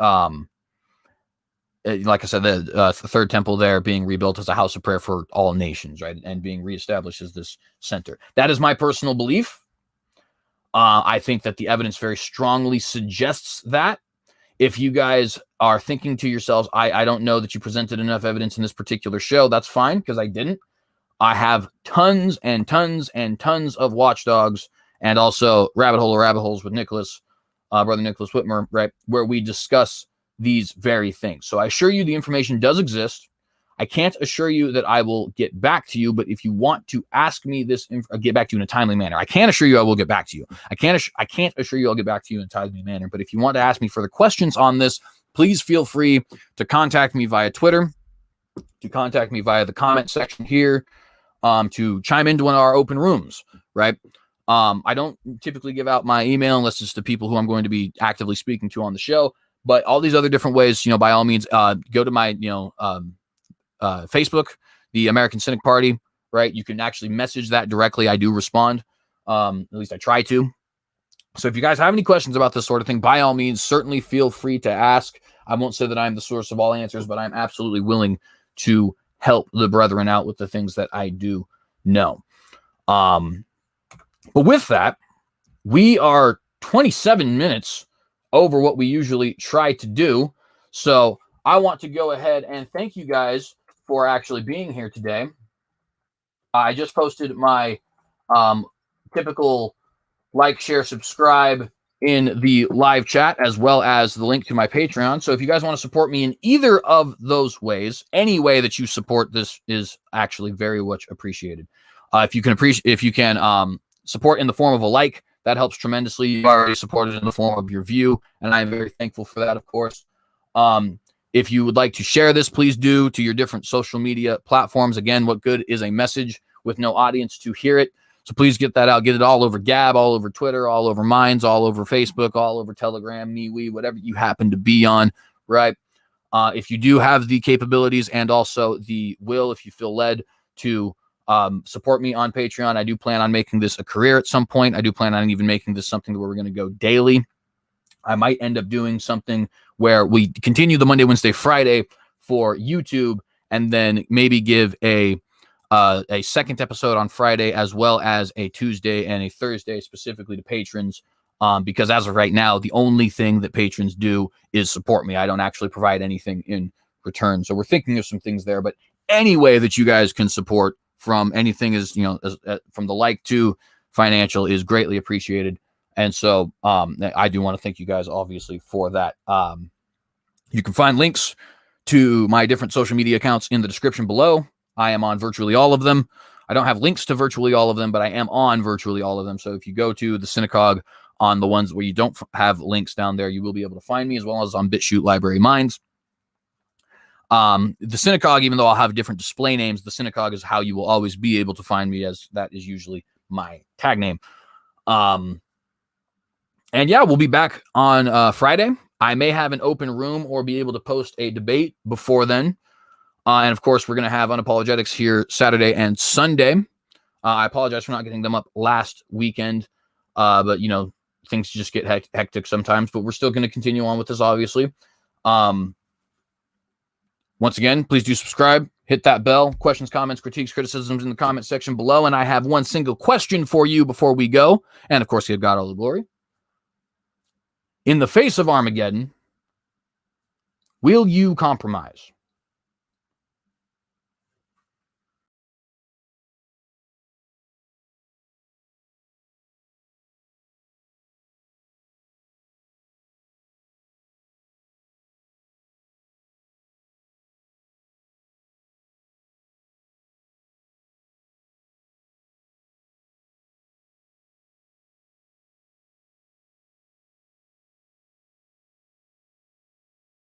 like I said, the third temple there being rebuilt as a house of prayer for all nations, right? And being reestablished as this center. That is my personal belief. I think that the evidence very strongly suggests that. If you guys are thinking to yourselves, I don't know that you presented enough evidence in this particular show, that's fine, because I didn't. I have tons and tons and tons of watchdogs, and also rabbit holes with Nicholas, Brother Nicholas Whitmer, right, where we discuss these very things. So I assure you the information does exist. I can't assure you that I will get back to you, but if you want to ask me this, get back to you in a timely manner. I can't assure you I will get back to you. I can't assure you I'll get back to you in a timely manner, but if you want to ask me further questions on this, please feel free to contact me via Twitter, to contact me via the comment section here, to chime into one of our open rooms, right? I don't typically give out my email unless it's to people who I'm going to be actively speaking to on the show. But all these other different ways, by all means, go to my, Facebook, the American Cynic Party, right? You can actually message that directly. I do respond. At least I try to. So if you guys have any questions about this sort of thing, by all means, certainly feel free to ask. I won't say that I'm the source of all answers, but I'm absolutely willing to help the brethren out with the things that I do know. But with that, we are 27 minutes over what we usually try to do. So I want to go ahead and thank you guys for actually being here today. I just posted my typical like, share, subscribe in the live chat, as well as the link to my Patreon. So if you guys want to support me in either of those ways, any way that you support this is actually very much appreciated. If you can support in the form of a like, that helps tremendously. You've already supported in the form of your view, and I'm very thankful for that, of course. If you would like to share this, please do to your different social media platforms. Again, what good is a message with no audience to hear it? So please get that out. Get it all over Gab, all over Twitter, all over Minds, all over Facebook, all over Telegram, MeWe, whatever you happen to be on, right? If you do have the capabilities and also the will, if you feel led to support me on Patreon, I do plan on making this a career at some point. I do plan on even making this something where we're going to go daily. I might end up doing something where we continue the Monday, Wednesday, Friday for YouTube, and then maybe give a second episode on Friday, as well as a Tuesday and a Thursday specifically to patrons. Because as of right now, the only thing that patrons do is support me. I don't actually provide anything in return. So we're thinking of some things there, but any way that you guys can support, from anything is, from the like to financial, is greatly appreciated. And so I do want to thank you guys, obviously, for that. You can find links to my different social media accounts in the description below. I am on virtually all of them. I don't have links to virtually all of them, but I am on virtually all of them. So if you go to the Synagogue on the ones where you don't have links down there, you will be able to find me, as well as on BitChute Library Minds. The Synagogue, even though I'll have different display names, the Synagogue is how you will always be able to find me, as that is usually my tag name. And yeah, we'll be back on Friday. I may have an open room or be able to post a debate before then. And of course, we're going to have Unapologetics here Saturday and Sunday. I apologize for not getting them up last weekend. But, things just get hectic sometimes. But we're still going to continue on with this, obviously. Once again, please do subscribe. Hit that bell. Questions, comments, critiques, criticisms in the comment section below. And I have one single question for you before we go. And of course, give God all the glory. In the face of Armageddon, will you compromise?